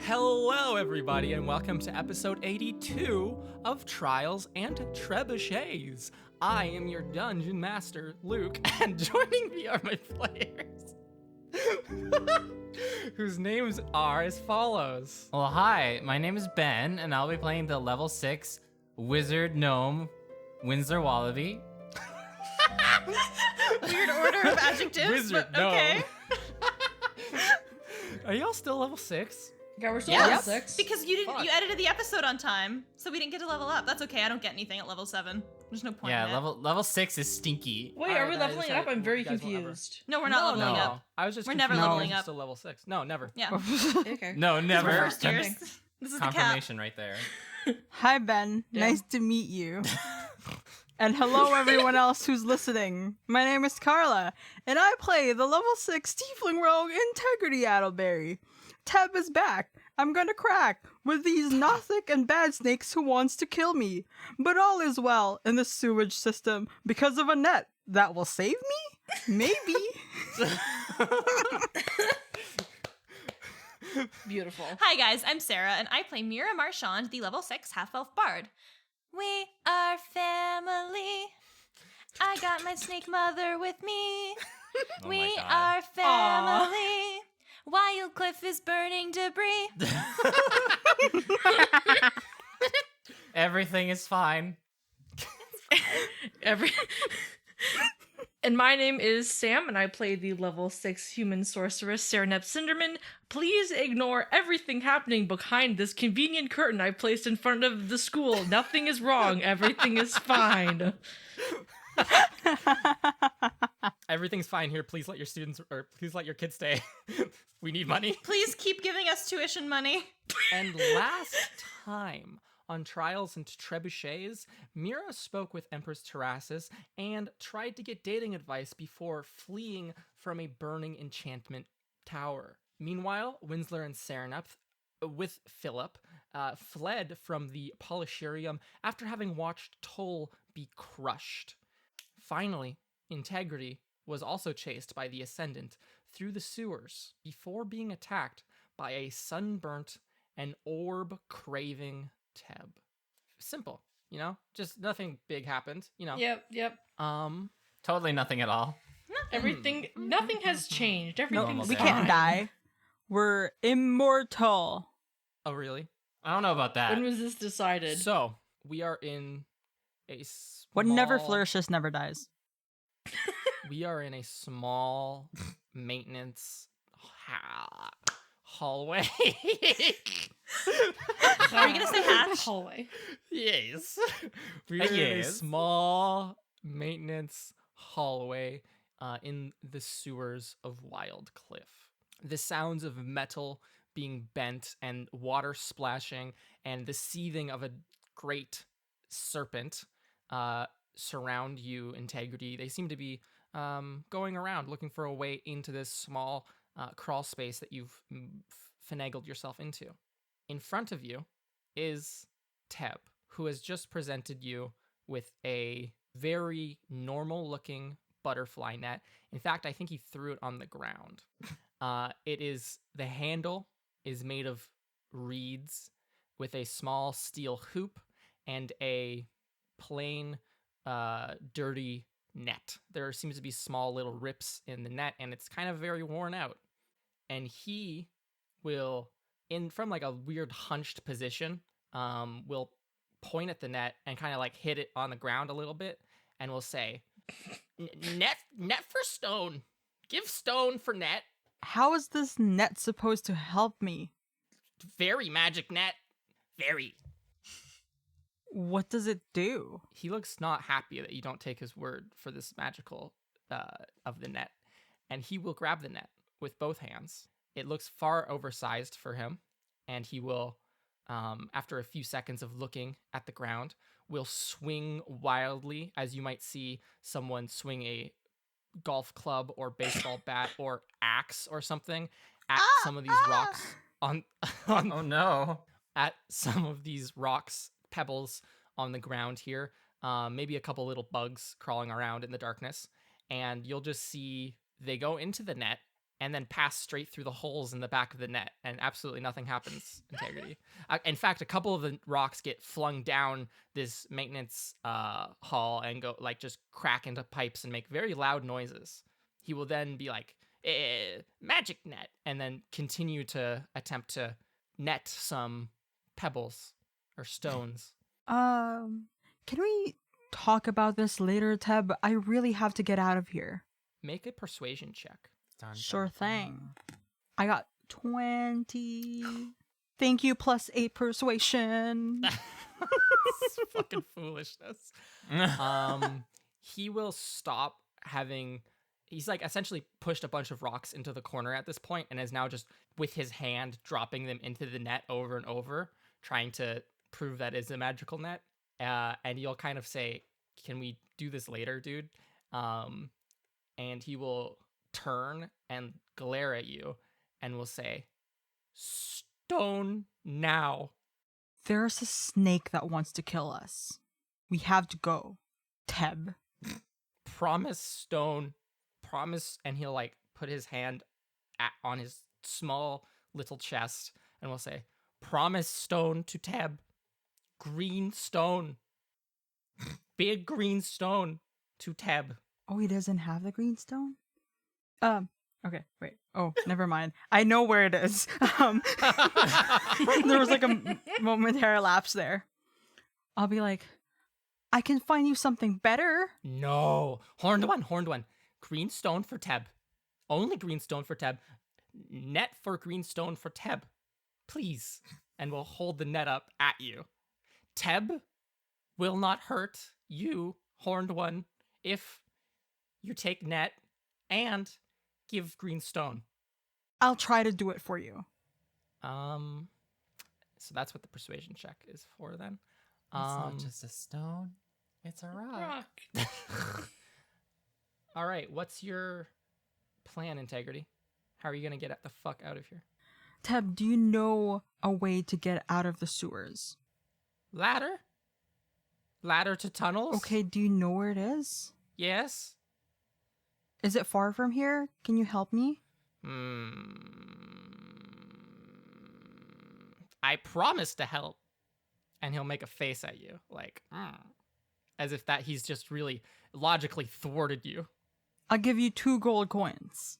Hello, everybody, and welcome to episode 82 of Trials and Trebuchets. I am your dungeon master, Luke, and joining me are my players, whose names are as follows. Well, hi, my name is Ben, and I'll be playing the level 6 Wizard Gnome Windsor Wallaby. Weird order of adjectives, Wizard but okay. Are y'all still level 6? Yeah, we're still Yes, level 6. because you Fuck. edited the episode on time, so we didn't get to level up. That's okay. I don't get anything at level 7. There's no point. Yeah, in it. level 6 is stinky. Wait, Alright, are we then I leveling decided up? I'm very you guys won't ever. confused. No, we're not leveling no. up. I was just We're never confused. leveling You're up. still level 6. No, never. Yeah, Okay. No, never. we're first years. Okay. This is the cap. Confirmation right there. Hi, Ben. Yeah. Nice to meet you. And hello, everyone else who's listening. My name is Carla, and I play the level 6 Tiefling Rogue Integrity Addleberry. Teb is back. I'm gonna crack with these Nothic and bad snakes who wants to kill me. But all is well in the sewage system because of a net that will save me? Maybe. Beautiful. Hi guys, I'm Sarah, and I play Mira Marchand, the level 6 half-elf bard. We are family. I got my snake mother with me. Oh We my God. are family. Wildcliff is burning debris. Everything is fine. And my name is Sam, and I play the level 6 human sorceress, Serenep Cinderman. Please ignore everything happening behind this convenient curtain I placed in front of the school. Nothing is wrong. Everything is fine. Everything's fine here. Please let your students, or please let your kids stay. We need money. Please keep giving us tuition money. And last time on Trials and Trebuchets, Mira spoke with Empress Terrasis and tried to get dating advice before fleeing from a burning enchantment tower. Meanwhile, Winsler and Serenep, with Philip, fled from the Polisharium after having watched Toll be crushed. Finally, Integrity was also chased by the Ascendant through the sewers before being attacked by a sunburnt and orb-craving Teb. Simple, you know? Just nothing big happened, you know? Yep. Totally nothing at all. Nothing has changed. No, Everything's we fine. can't die. We're immortal. Oh, really? I don't know about that. When was this decided? So, we are in a small... What never flourishes never dies. We are in a small maintenance hallway. Are you gonna say hatch? Hallway. Yes. We are in a Yes. small maintenance hallway in the sewers of Wild Cliff. The sounds of metal being bent and water splashing and the seething of a great serpent surround you, Integrity. They seem to be going around looking for a way into this small crawl space that you've finagled yourself into. In front of you is Teb, who has just presented you with a very normal-looking butterfly net. In fact, I think he threw it on the ground. The handle is made of reeds with a small steel hoop and a plain, dirty net. There seems to be small little rips in the net, and it's kind of very worn out. And he will, from like a weird hunched position, will point at the net and kind of like hit it on the ground a little bit, and will say, "Net for stone. Give stone for net. How is this net supposed to help me? Very magic net. Very." What does it do? He looks not happy that you don't take his word for this magical of the net, and he will grab the net with both hands. It looks far oversized for him, and he will, after a few seconds of looking at the ground, will swing wildly, as you might see someone swing a golf club or baseball bat or axe or something at some of these rocks on Oh no. at some of these rocks, pebbles on the ground here. Maybe a couple little bugs crawling around in the darkness. And you'll just see they go into the net and then pass straight through the holes in the back of the net, and absolutely nothing happens. Integrity. In fact, a couple of the rocks get flung down this maintenance hall and go like just crack into pipes and make very loud noises. He will then be like, magic net, and then continue to attempt to net some pebbles or stones. Can we talk about this later, Teb? I really have to get out of here. Make a persuasion check. Dun, Sure dun, thing. dun. I got 20. Thank you, plus 8 persuasion. It's fucking foolishness. He will stop having. He's like essentially pushed a bunch of rocks into the corner at this point and is now just with his hand dropping them into the net over and over, trying to prove that it's a magical net. And you'll kind of say, "Can we do this later, dude?" And he will turn and glare at you and will say, "Stone now." There's a snake that wants to kill us. We have to go. Teb. Promise, stone. Promise. And he'll like put his hand on his small little chest and will say, "Promise, stone, to Teb. Green stone. Big green stone to Teb." Oh, he doesn't have the green stone? Okay, wait. Oh, never mind. I know where it is. There was like a momentary lapse there. I'll be like, I can find you something better. No. Horned one. Green stone for Teb. Only green stone for Teb. Net for green stone for Teb. Please. And we'll hold the net up at you. Teb will not hurt you, horned one, if you take net and give green stone. I'll try to do it for you. So that's what the persuasion check is for then. It's not just a stone, it's a rock. All right, what's your plan, Integrity? How are you gonna get the fuck out of here? Teb, do you know a way to get out of the sewers? Ladder? Ladder to tunnels? Okay, do you know where it is? Yes? Is it far from here? Can you help me? I promise to help. And he'll make a face at you, like, as if that he's just really logically thwarted you. I'll give you 2 gold coins.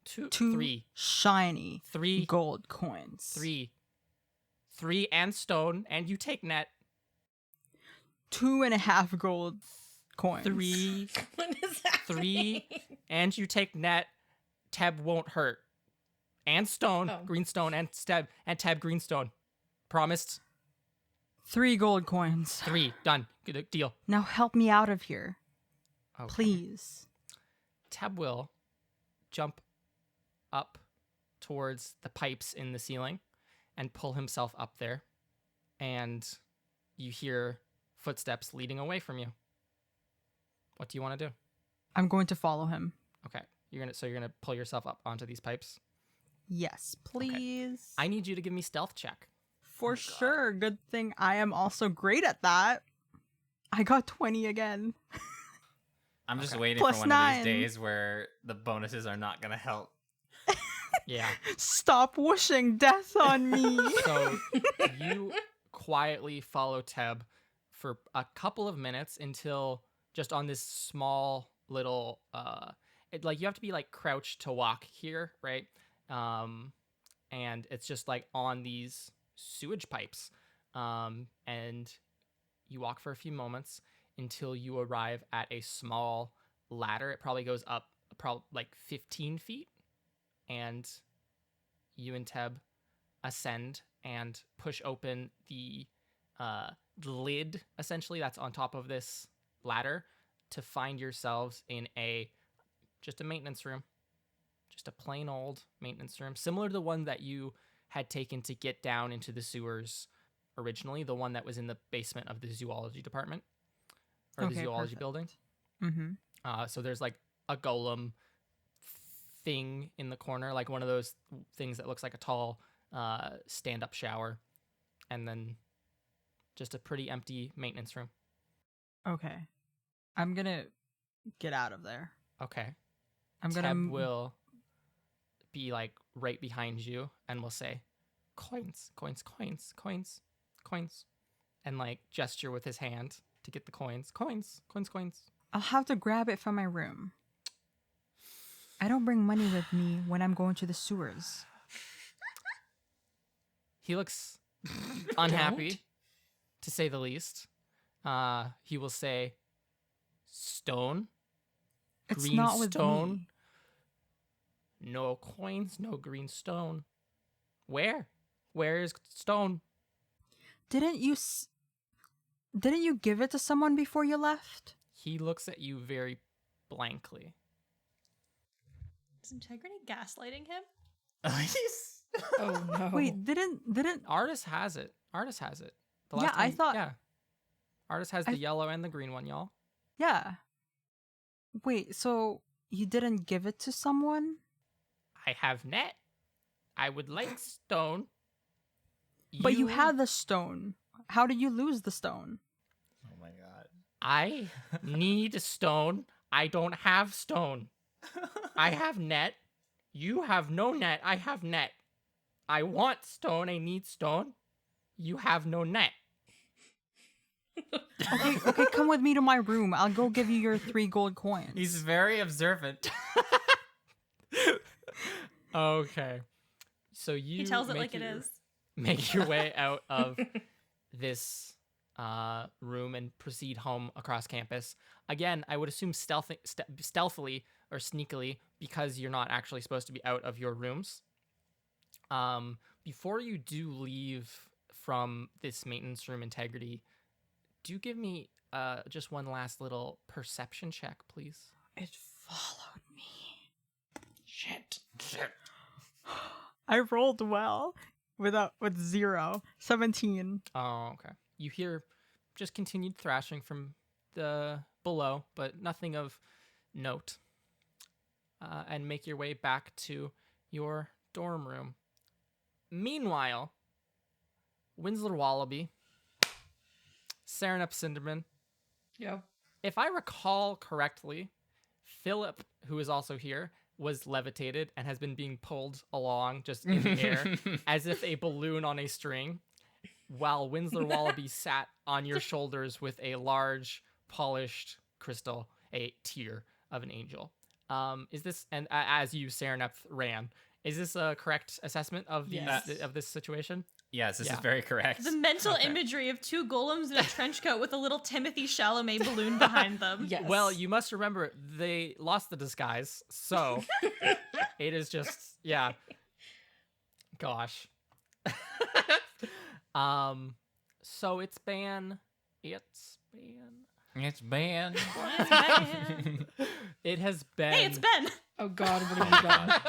Two Three. shiny 3 gold coins. 3 and stone, and you take net. 2.5 gold coins. 3 What is that? 3 and you take net. Teb won't hurt. And stone, Oh. green stone, and Teb green stone. Promised. 3 gold coins. 3 done. Good deal. Now help me out of here. Okay. Please. Teb will jump up towards the pipes in the ceiling and pull himself up there, and you hear footsteps leading away from you. What do you want to do? I'm going to follow him. Okay, you're gonna pull yourself up onto these pipes. Yes, please. I need you to give me stealth check. For sure. Good thing I am also great at that. I got 20 again. I'm just Okay. waiting Plus for one 9. of these days where the bonuses are not gonna help. Yeah. Stop wishing death on me. So you quietly follow Teb for a couple of minutes until just on this small little you have to be like crouched to walk here, right? And it's just like on these sewage pipes. And you walk for a few moments until you arrive at a small ladder. It probably goes up like 15 feet. And you and Teb ascend and push open the lid, essentially, that's on top of this ladder, to find yourselves in just a maintenance room. Just a plain old maintenance room, similar to the one that you had taken to get down into the sewers originally, the one that was in the basement of the zoology department, or the Okay, zoology perfect. building. Mm-hmm. So there's like a golem thing in the corner, like one of those things that looks like a tall stand-up shower, and then just a pretty empty maintenance room. Okay. I'm gonna get out of there. Okay. I'm gonna Teb will be like right behind you and will say, coins, coins, coins, coins, coins, and like gesture with his hand to get the coins, coins, coins, coins. I'll have to grab it from my room. I don't bring money with me when I'm going to the sewers. He looks unhappy, to say the least. He will say, stone, It's green not with stone, me. no coins, no green stone. Where? Where is stone? Didn't you give it to someone before you left? He looks at you very blankly. Is Integrity gaslighting him? Oh no. Wait, didn't Artist has it. Artist has it. The Yeah, I thought- Yeah. Artist has the yellow and the green one, y'all. Yeah. Wait, so you didn't give it to someone? I have net. I would like stone. But you had the stone. How did you lose the stone? Oh my god. I need a stone. I don't have stone. I have net. You have no net. I have net. I want stone. I need stone. You have no net. Okay, come with me to my room. I'll go give you your 3 gold coins. He's very observant. Okay. So you He tells it make like it your- is. Make your way out of this room and proceed home across campus. Again, I would assume stealthily or sneakily because you're not actually supposed to be out of your rooms. Before you do leave from this maintenance room, Integrity, do give me just one last little perception check, please. It followed me. Shit. I rolled well with 0. 17. Oh, okay. You hear just continued thrashing from the below, but nothing of note. And make your way back to your dorm room. Meanwhile, Winslow Wallaby, Serenep Cinderman, Yep. if I recall correctly, Philip, who is also here, was levitated and has been being pulled along just in the air as if a balloon on a string, while Winslow Wallaby sat on your shoulders with a large polished crystal, a tear of an angel. Is this, and as you, Serenep, ran, is this a correct assessment of these, Yes. of this situation? Yes, this Yeah. is very correct. The mental Okay. imagery of 2 golems in a trench coat with a little Timothy Chalamet balloon behind them. Yes. Well, you must remember they lost the disguise, so it is just yeah. Gosh. So it's been. It's banned. It has been. Hey, it's Ben. Oh god, what have you done?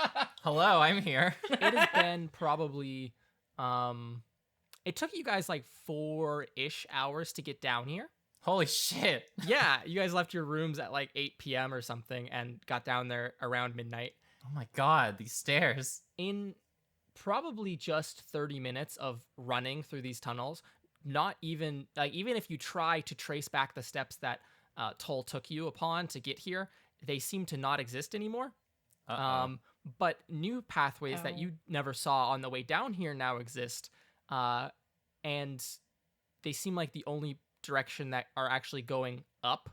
Hello, I'm here. It has been probably. It took you guys like 4-ish hours to get down here. Holy shit. Yeah, you guys left your rooms at like 8 p.m. or something and got down there around midnight. Oh my god, these stairs. In probably just 30 minutes of running through these tunnels, not even like even if you try to trace back the steps that Toll took you upon to get here, they seem to not exist anymore. Uh-oh. But new pathways that you never saw on the way down here now exist, and they seem like the only direction that are actually going up.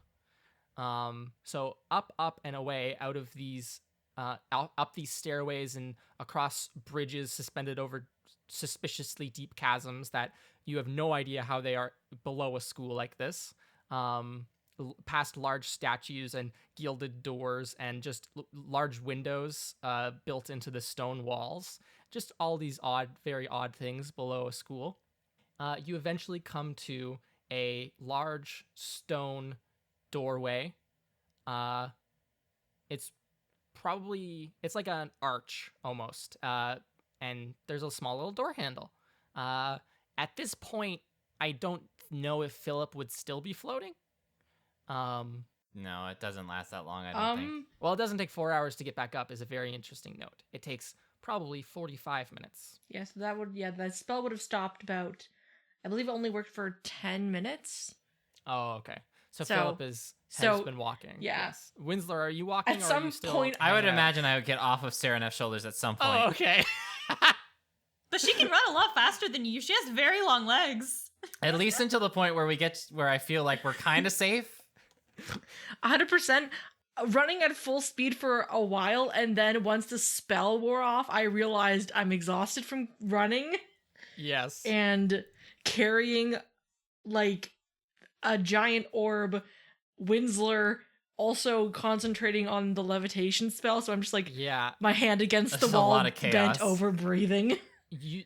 So up and away out of these up these stairways and across bridges suspended over suspiciously deep chasms that you have no idea how they are below a school like this. Past large statues and gilded doors and just large windows built into the stone walls. Just all these very odd things below a school. You eventually come to a large stone doorway. It's like an arch almost. And there's a small little door handle. At this point, I don't know if Philip would still be floating. No, it doesn't last that long, I don't think. Well, it doesn't take 4 hours to get back up is a very interesting note. It takes probably 45 minutes. Yes, that spell would have stopped about, I believe it only worked for 10 minutes. Oh, okay. So So- Philip has so, been walking. yeah. Yes. Winsler, are you walking? At or are some you still point- I would hanging out? imagine I would get off of Serenef's shoulders at some point. Oh, okay. But she can run a lot faster than you. She has very long legs. At least until the point where we get where I feel like we're kind of safe. 100% running at full speed for a while, and then once the spell wore off, I realized I'm exhausted from running Yes. and carrying like a giant orb. Winsler also concentrating on the levitation spell, so I'm just like yeah. my hand against the That's a wall, lot of chaos. bent over, breathing. You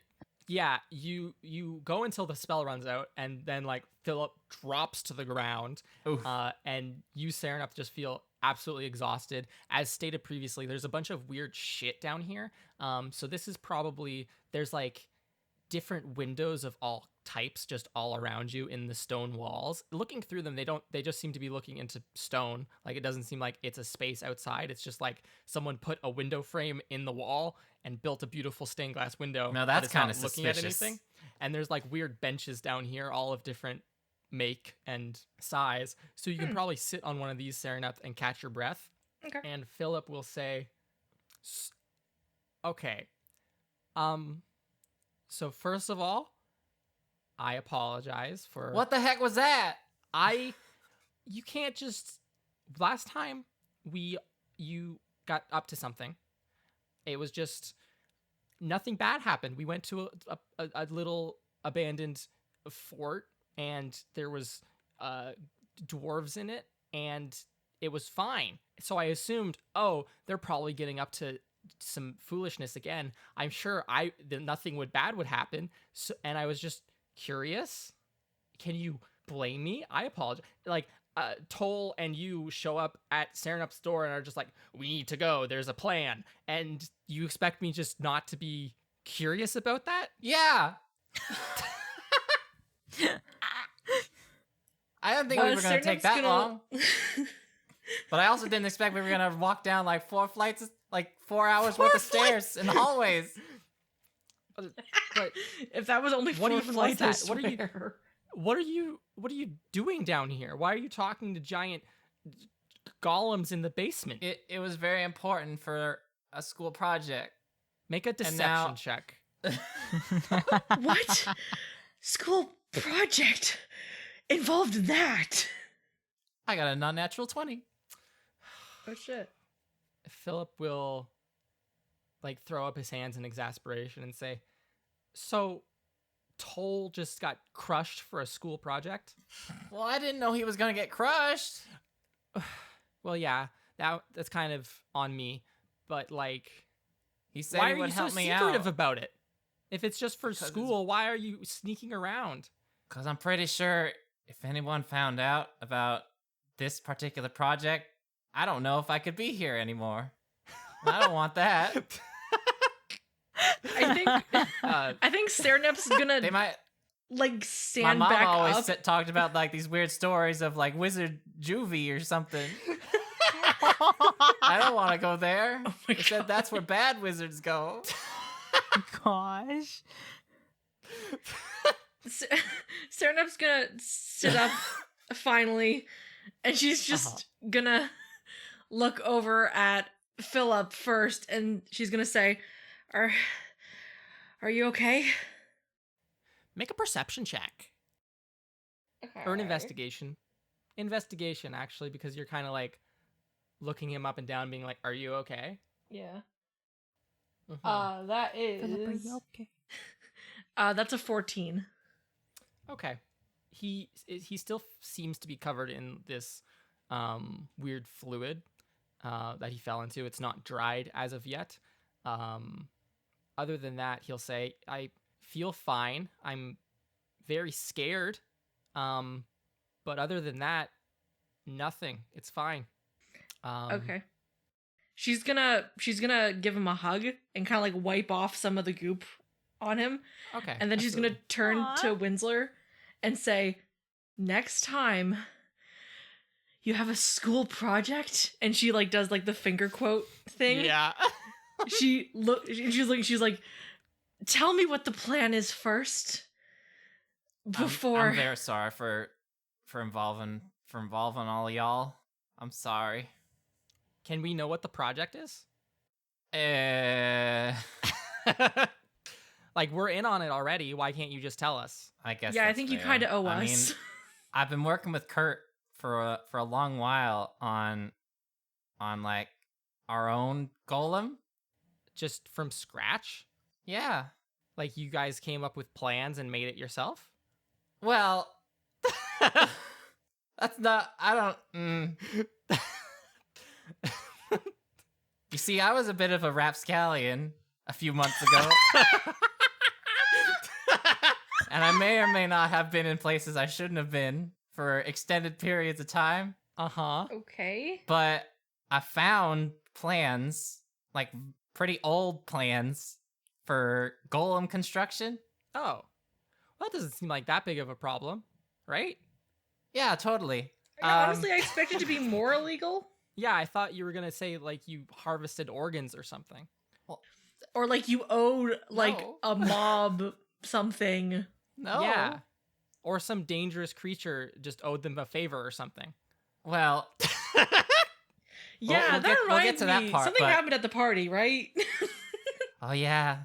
go until the spell runs out, and then like Philip drops to the ground, Oof. and you, Serenep, just feel absolutely exhausted. As stated previously, there's a bunch of weird shit down here. So this is probably there's like different windows of all types just all around you in the stone walls. Looking through them, they just seem to be looking into stone. Like it doesn't seem like it's a space outside. It's just like someone put a window frame in the wall and built a beautiful stained glass window. Now but that's it's not kinda looking at suspicious. anything. And there's like weird benches down here, all of different make and size. So you can probably sit on one of these, Serenep, and catch your breath. Okay. And Philip will say, okay, so first of all, I apologize for What the heck was that? you can't just last time you got up to something. It was just nothing bad happened. We went to a little abandoned fort, and there was dwarves in it, and it was fine. So I assumed, oh, they're probably getting up to some foolishness again. I'm sure nothing bad would happen. So, and I was just curious. Can you blame me? I apologize. Like, Toll and you show up at Serenup's door and are just like, we need to go. There's a plan. And you expect me just not to be curious about that? Yeah. I didn't think we were going to take that long. But I also didn't expect we were going to walk down like 4 flights, like 4 hours worth of stairs in the hallways. But If that was only What 4 even was flights, I that? What are you- swear. what are you doing down here? Why are you talking to giant golems in the basement? It was very important for a school project. Make a And deception now- check. What school project involved that? I got a non-natural 20. Oh shit. Philip will like throw up his hands in exasperation and say, so Toll just got crushed for a school project? Well, I didn't know he was going to get crushed. Well, yeah, that's kind of on me, but like, He said why he are would you so help me secretive out. about it? If it's just for Because it's- school, why are you sneaking around? Because I'm pretty sure if anyone found out about this particular project, I don't know if I could be here anymore. I don't want that. I think Uh, I think Serenep's gonna They might. like My stand mom back always up. talked about like these weird stories of like Wizard Juvie or something. I don't want to go there. Oh my They said that's where bad wizards go. Gosh. Serenep's gonna sit up finally, and she's just gonna look over at Philip first, and she's gonna say, "Are you okay?" make a perception check or an investigation. Investigation, actually, because you're kind of like looking him up and down, being like, "Are you okay?" Yeah. Mhm. That Philip, are is. you okay? That's a 14. Okay. He still seems to be covered in this weird fluid that he fell into. It's not dried as of yet. Other than that, he'll say, "I feel fine. I'm very scared. But other than that, nothing. It's fine." Okay. She's gonna give him a hug and kind of like wipe off some of the goop on him, Okay. and then she's gonna absolutely. turn Aw. to Winsler and say, "Next time you have a school project," and she like does like the finger quote thing. Yeah. She's like, "Tell me what the plan is first before." I'm very sorry for involving for involving all y'all. I'm sorry. Can we know what the project is? Like, we're in on it already. Why can't you just tell us? I guess. Yeah, I that's think you fair. kind of owe I us. mean, I've been working with Kurt for a long while on like our own golem. Just from scratch? Yeah. Like, you guys came up with plans and made it yourself? Well, that's not. I don't. You see, I was a bit of a rapscallion a few months ago. And I may or may not have been in places I shouldn't have been for extended periods of time. Uh-huh. Okay. But I found plans, like pretty old plans, for golem construction. Oh. Well, that doesn't seem like that big of a problem, right? Yeah, totally. Honestly, I expected to be more illegal. Yeah, I thought you were going to say, like, you harvested organs or something. Or like you owed like No. a mob something. No. Yeah. Or some dangerous creature just owed them a favor or something. Well, Yeah, we'll that get reminds to that me. part, Something but- happened at the party, right? oh yeah.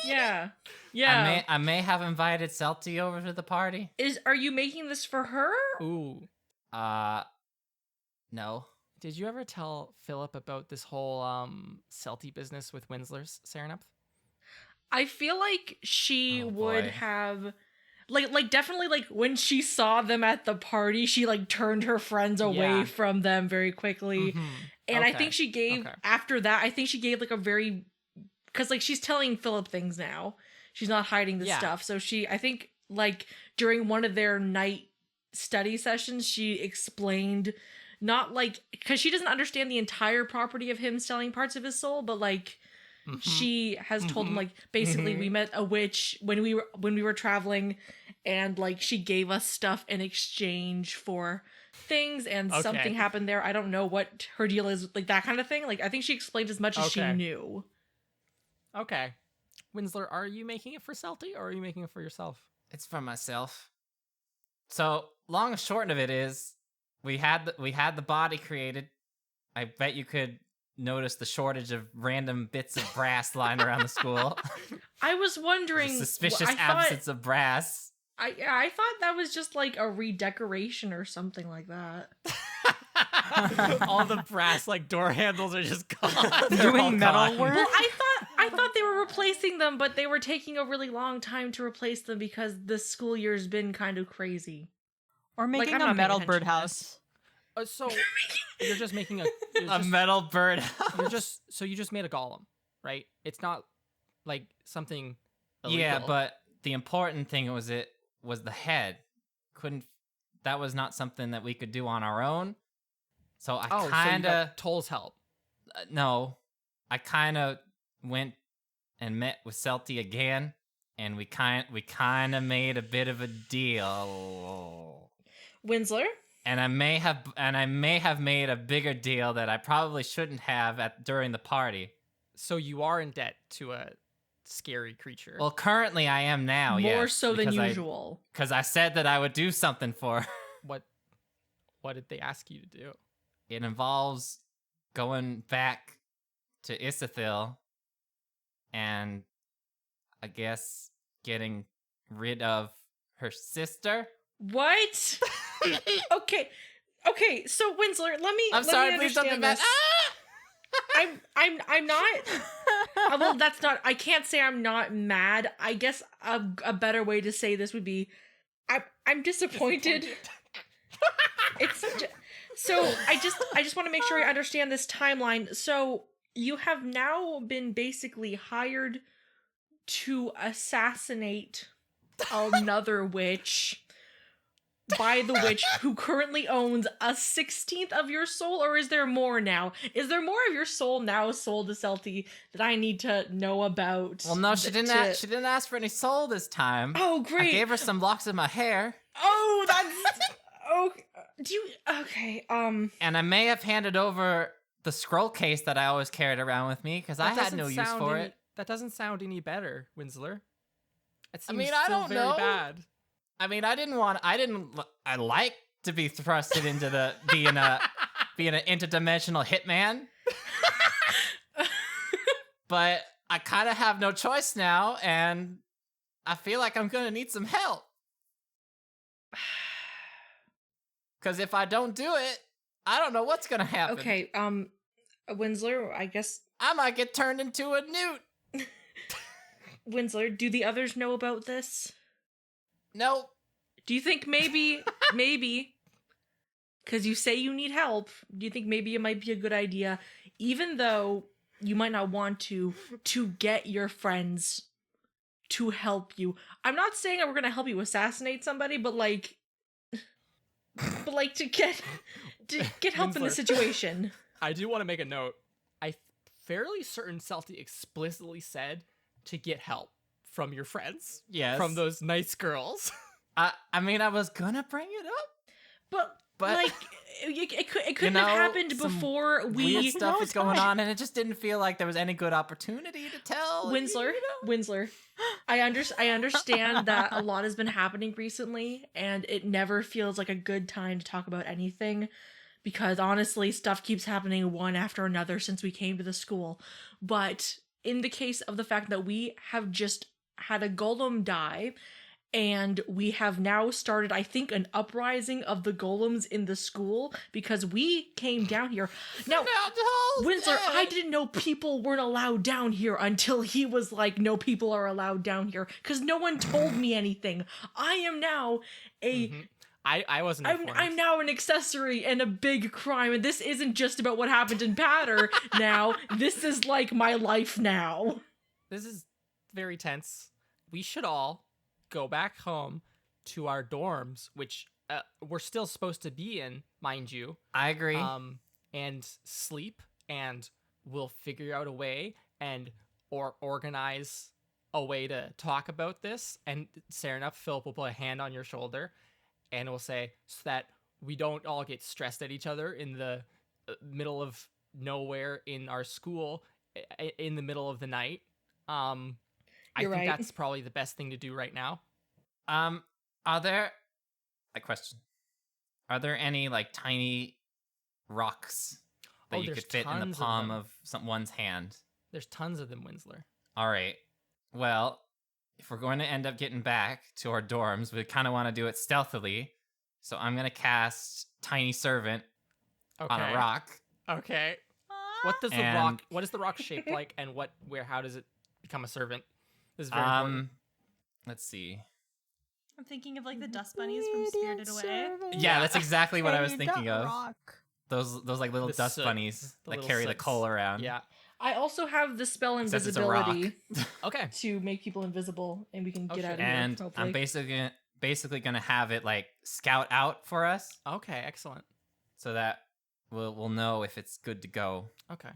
Yeah. Yeah. I may have invited Celti over to the party. Are you making this for her? Ooh. No. Did you ever tell Philip about this whole Celti business with Winslor's, Serenep? I feel like she Oh, would boy. have like definitely like when she saw them at the party, she like turned her friends away Yeah. from them very quickly. Mhm. And I Okay. think she gave Okay. after that, I think she gave like a very because like she's telling Philip things now. She's not hiding the Yeah. stuff. So I think like during one of their night study sessions, she explained not like because she doesn't understand the entire property of him selling parts of his soul, but like Mhm. she has told him Mhm. like basically we Mhm. met a witch when we were traveling, and like she gave us stuff in exchange for things, and Okay. something happened there. I don't know what her deal is, like that kind of thing. Like I think she explained as much as she Okay. knew. Okay. Winsler, are you making it for Celti or are you making it for yourself? It's for myself. So, long and short of it is, we had the body created. I bet you could notice the shortage of random bits of brass lying around the school. I was The wondering. suspicious I thought, absence of brass. I thought that was just like a redecoration or something like that. All the brass like door handles are just gone. Doing They're all metal gone. work? Well, I thought they were replacing them, but they were taking a really long time to replace them because the school year's been kind of crazy. Or making I'm a not paying metal attention to birdhouse. So you're just making A metal bird. you just made a golem, right? It's not like something illegal. Yeah, but the important thing was the head. That was not something that we could do on our own. So I so you kind of got Toll's help. no, I kind of went and met with Celti again, and we kind of made a bit of a deal. Winsler? And I may have made a bigger deal that I probably shouldn't have during the party. So you are in debt to a scary creature. Well, currently I am now. More yes, so than because usual. Because I said that I would do something for her. What did they ask you to do? It involves going back to Isithil and I guess getting rid of her sister. What? Okay, so Winsler, let me. I'm sorry, please don't understand be mad. this. I'm not. Well, that's not. I can't say I'm not mad. I guess a better way to say this would be, I'm disappointed. It's so I just want to make sure I understand this timeline. So you have now been basically hired to assassinate another witch by the witch who currently owns a 16th of your soul, or is there more now? Is there more of your soul now sold to Celti that I need to know about? Well, no, she didn't. She didn't ask for any soul this time. Oh, I great. gave her some locks of my hair, Oh, that's. Oh, do you. Okay, and I may have handed over the scroll case that I always carried around with me because I had no use for it. That doesn't sound any better, Winsler. It seems mean, I still don't very know. bad. I mean, I liked to be thrusted into the being an interdimensional hitman. But I kind of have no choice now, and I feel like I'm gonna need some help. Because if I don't do it, I don't know what's gonna happen. Okay, Winsler, I guess. I might get turned into a newt. Winsler, do the others know about this? Nope. Do you think maybe, because you say you need help, do you think maybe it might be a good idea, even though you might not want to get your friends to help you? I'm not saying we're gonna help you assassinate somebody, but to get help in the Winsler. situation. I do want to make a note. I fairly certain Celti explicitly said to get help from your friends. Yes. From those nice girls. I mean, I was gonna bring it up. But like it couldn't have happened some before Weird we. stuff No, was it's going fine. on, and it just didn't feel like there was any good opportunity to tell. Winsler, I understand that a lot has been happening recently, and it never feels like a good time to talk about anything, because honestly, stuff keeps happening one after another since we came to the school. But in the case of the fact that we have just had a golem die, and we have now started, I think, an uprising of the golems in the school because we came down here. Now, Winsler, I didn't know people weren't allowed down here until he was like, no, people are allowed down here, because no one told me anything. I am now a... Mhm. I wasn't informed. I'm now an accessory in a big crime, and this isn't just about what happened in Patter now. This is like my life now. This is very tense. We should all go back home to our dorms, which we're still supposed to be in, mind you. I agree. And sleep, and we'll figure out a way or organize a way to talk about this. And fair enough, Philip will put a hand on your shoulder, and we'll say, so that we don't all get stressed at each other in the middle of nowhere in our school in the middle of the night. I You're think right. that's probably the best thing to do right now. Are there a question? Are there any like tiny rocks that Oh, you there's could fit in the tons of palm them. of someone's hand? There's tons of them, Winsler. All right. Well, if we're going to end up getting back to our dorms, we kind of want to do it stealthily. So I'm going to cast Tiny Servant on a rock. Okay. What does the rock shape like, and how does it become a servant? This is very important. Let's see. I'm thinking of like the dust bunnies from Spirited Away. Yeah, that's exactly what I was Hey, thinking that of. rock. Those like little The dust soot. bunnies The that little carry the soots. coal around. Yeah. I also have the spell Except it's a rock. invisibility Okay. to make people invisible, and we can get shit. out of here. And Hopefully. I'm basically gonna have it like scout out for us Okay. Excellent. so that we'll know if it's good to go. Okay.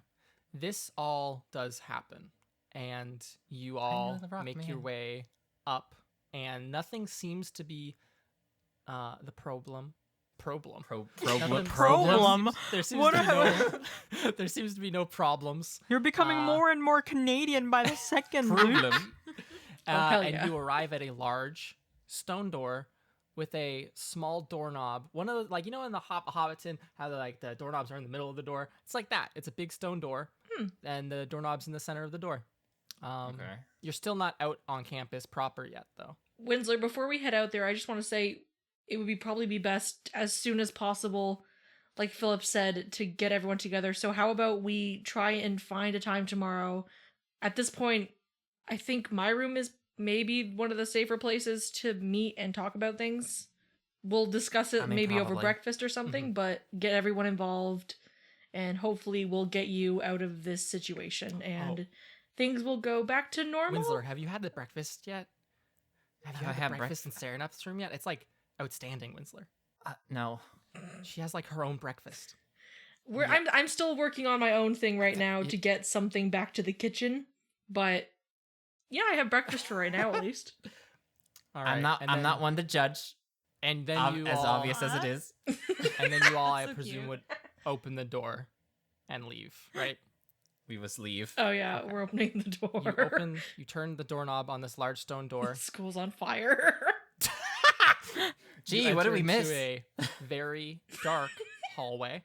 This all does happen, and you know all the rock, make your man. way up, and nothing seems to be the problem. Problem. Problem. Problem? There seems What to be no. There seems to be no problems. You're becoming more and more Canadian by the second, Luke. Problem. hell And yeah. you arrive at a large stone door with a small doorknob. One of the, like, you know, in the Hobbiton, how the doorknobs are in the middle of the door. It's like that. It's a big stone door, and the doorknob's in the center of the door. Okay. You're still not out on campus proper yet, though. Winsler, before we head out there, I just want to say it would probably be best as soon as possible, like Philip said, to get everyone together. So how about we try and find a time tomorrow? At this point, I think my room is maybe one of the safer places to meet and talk about things. We'll discuss it I mean, maybe over probably. breakfast or something, but get everyone involved, and hopefully we'll get you out of this situation, and things will go back to normal. Winsler, have you had the breakfast yet? Have you Have I had had the breakfast in Serenup's room yet? It's like outstanding, Winsler. No. She has like her own breakfast. I'm still working on my own thing right now to get something back to the kitchen, but yeah, I have breakfast for right now at least. All right. I'm not one to judge. And then you as all, obvious as it is. And then you all, I So presume, cute. would open the door and leave, right? We must leave. Oh yeah, Okay. we're opening the door. You turn the doorknob on this large stone door. School's on fire. Gee, You what did enter we into miss? A very dark hallway.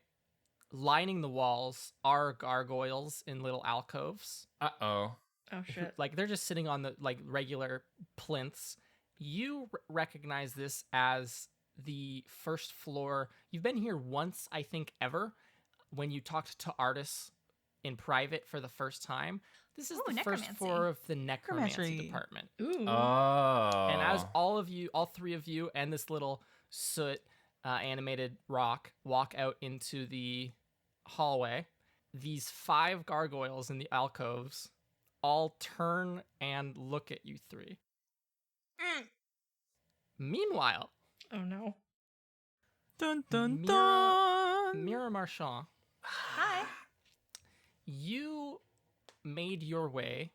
Lining the walls are gargoyles in little alcoves. Uh-oh. Oh shit. Like they're just sitting on the like regular plinths. You recognize this as the first floor. You've been here once, I think, ever, when you talked to artists in private for the first time. This is Ooh, the first necromancy. floor of the necromancy Necromancy. department. Ooh. Oh. And as all three of you, and this little soot animated rock walk out into the hallway, these 5 gargoyles in the alcoves all turn and look at you 3. Meanwhile, Oh no. Dun dun Mira- dun. Mira Marchand, Hi. you made your way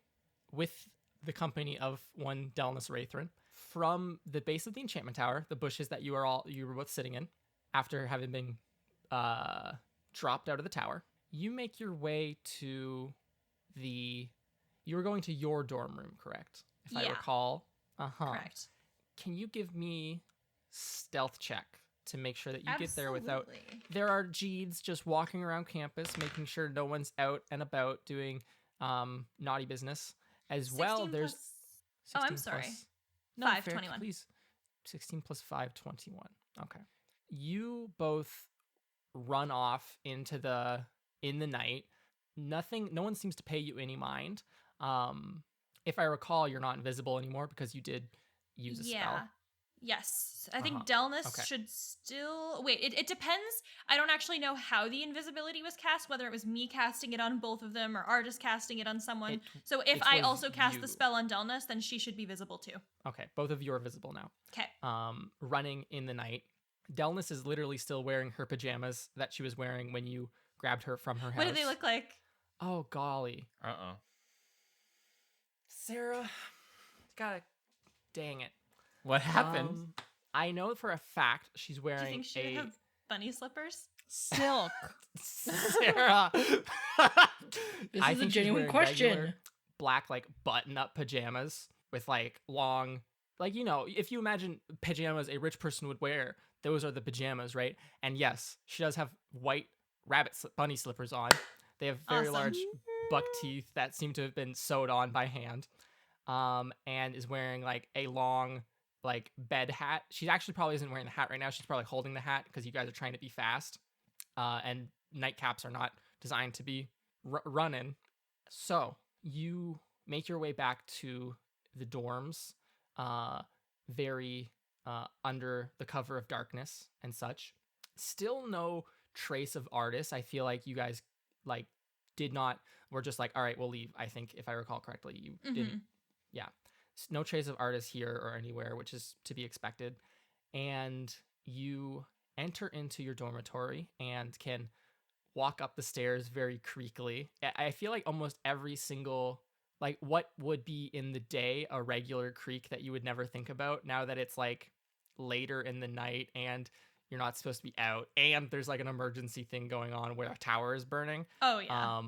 with the company of one Delnus Wraithrin from the base of the enchantment tower, the bushes that you were both sitting in, after having been dropped out of the tower. You make your way to you were going to your dorm room, correct? If I Yeah. recall. Correct. Can you give me stealth check to make sure that you get there without... Absolutely. There are Jeeds just walking around campus, making sure no one's out and about doing naughty business. As well, 16 there's... plus- Oh, I'm 16 sorry. plus- No, 5, fair, 21. please. 16 plus 5, 21. Okay. You both run off in the night. No one seems to pay you any mind. If I recall, you're not invisible anymore because you did use a spell. Yes. I think Uh-huh. Delnus Okay. should still... Wait, it depends. I don't actually know how the invisibility was cast, whether it was me casting it on both of them or Artis casting it on someone. So if it I was also cast you. the spell on Delnus, then she should be visible too. Okay, both of you are visible now. Okay. Running in the night. Delnus is literally still wearing her pajamas that she was wearing when you grabbed her from her house. What do they look like? Oh, golly. Uh-oh. Sarah, dang it. What happened? I know for a fact she's Do wearing you think she would have bunny slippers? Silk. Sarah. This I is a think she's genuine wearing question. regular black, like, button-up pajamas with, like, long... Like, you know, if you imagine pajamas a rich person would wear, those are the pajamas, right? And yes, she does have white bunny slippers on. They have very Awesome. large buck teeth that seem to have been sewed on by hand. And is wearing, like, a long, like, bed hat. She actually probably isn't wearing the hat right now. She's probably holding the hat because you guys are trying to be fast. And nightcaps are not designed to be running. So you make your way back to the dorms, very under the cover of darkness and such. Still no trace of Artis. I feel like you guys like were just like, all right, we'll leave. I think if I recall correctly, you didn't. Yeah, no trace of Artis here or anywhere, which is to be expected. And you enter into your dormitory and can walk up the stairs very creakily. I feel like almost every single, like, what would be in the day a regular creak that you would never think about, now that it's like later in the night and you're not supposed to be out and there's like an emergency thing going on where a tower is burning. Oh, yeah.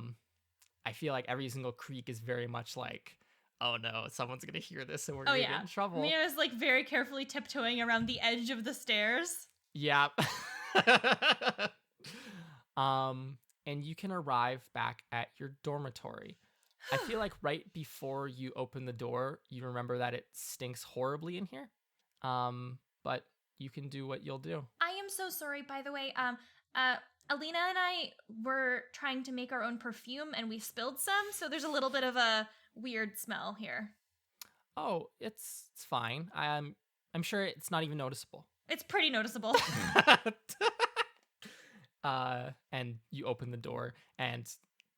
I feel like every single creak is very much like, oh no, someone's gonna hear this and we're Oh, gonna yeah. get in trouble. Mira's like very carefully tiptoeing around the edge of the stairs. Yeah. And you can arrive back at your dormitory. I feel like right before you open the door, you remember that it stinks horribly in here. But you can do what you'll do. I am so sorry, by the way. Alina and I were trying to make our own perfume and we spilled some, so there's a little bit of a weird smell here. Oh, it's fine. I'm sure it's not even noticeable. It's pretty noticeable. And you open the door and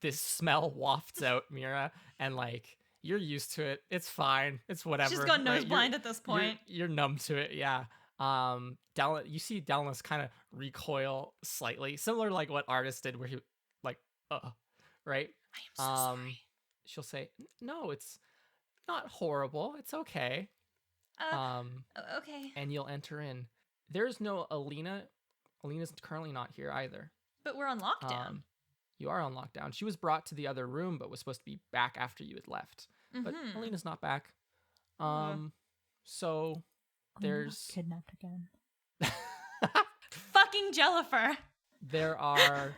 this smell wafts out, Mira, and like you're used to it. It's fine. It's whatever. She's gone nose right? blind at this point. You're numb to it, yeah. You see Delnus kind of recoil slightly, similar to like what Artis did, where he like, right? I am so sorry. She'll say, "No, it's not horrible. It's okay." Okay. And you'll enter in. There's no Alina. Alina's currently not here either. But we're on lockdown. You are on lockdown. She was brought to the other room, but was supposed to be back after you had left. But Alina's not back. So I'm not there's kidnapped again. fucking Jellifer. There are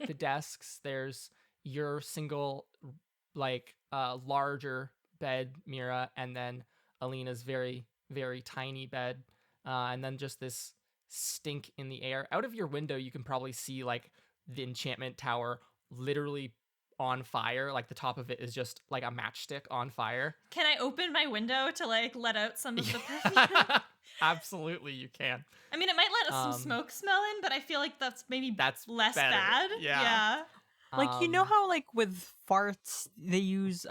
the desks. There's your single, like, larger bed, Mira, and then Alina's very, very tiny bed. And then just this stink in the air. Out of your window, you can probably see, like, the enchantment tower literally on fire. Like, the top of it is just, like, a matchstick on fire. Can I open my window to like let out some of the perfume? Absolutely, you can. I mean, it might let us some smoke smell in, but I feel like that's less better. bad. Yeah. Like, you know how, like, with farts, they use,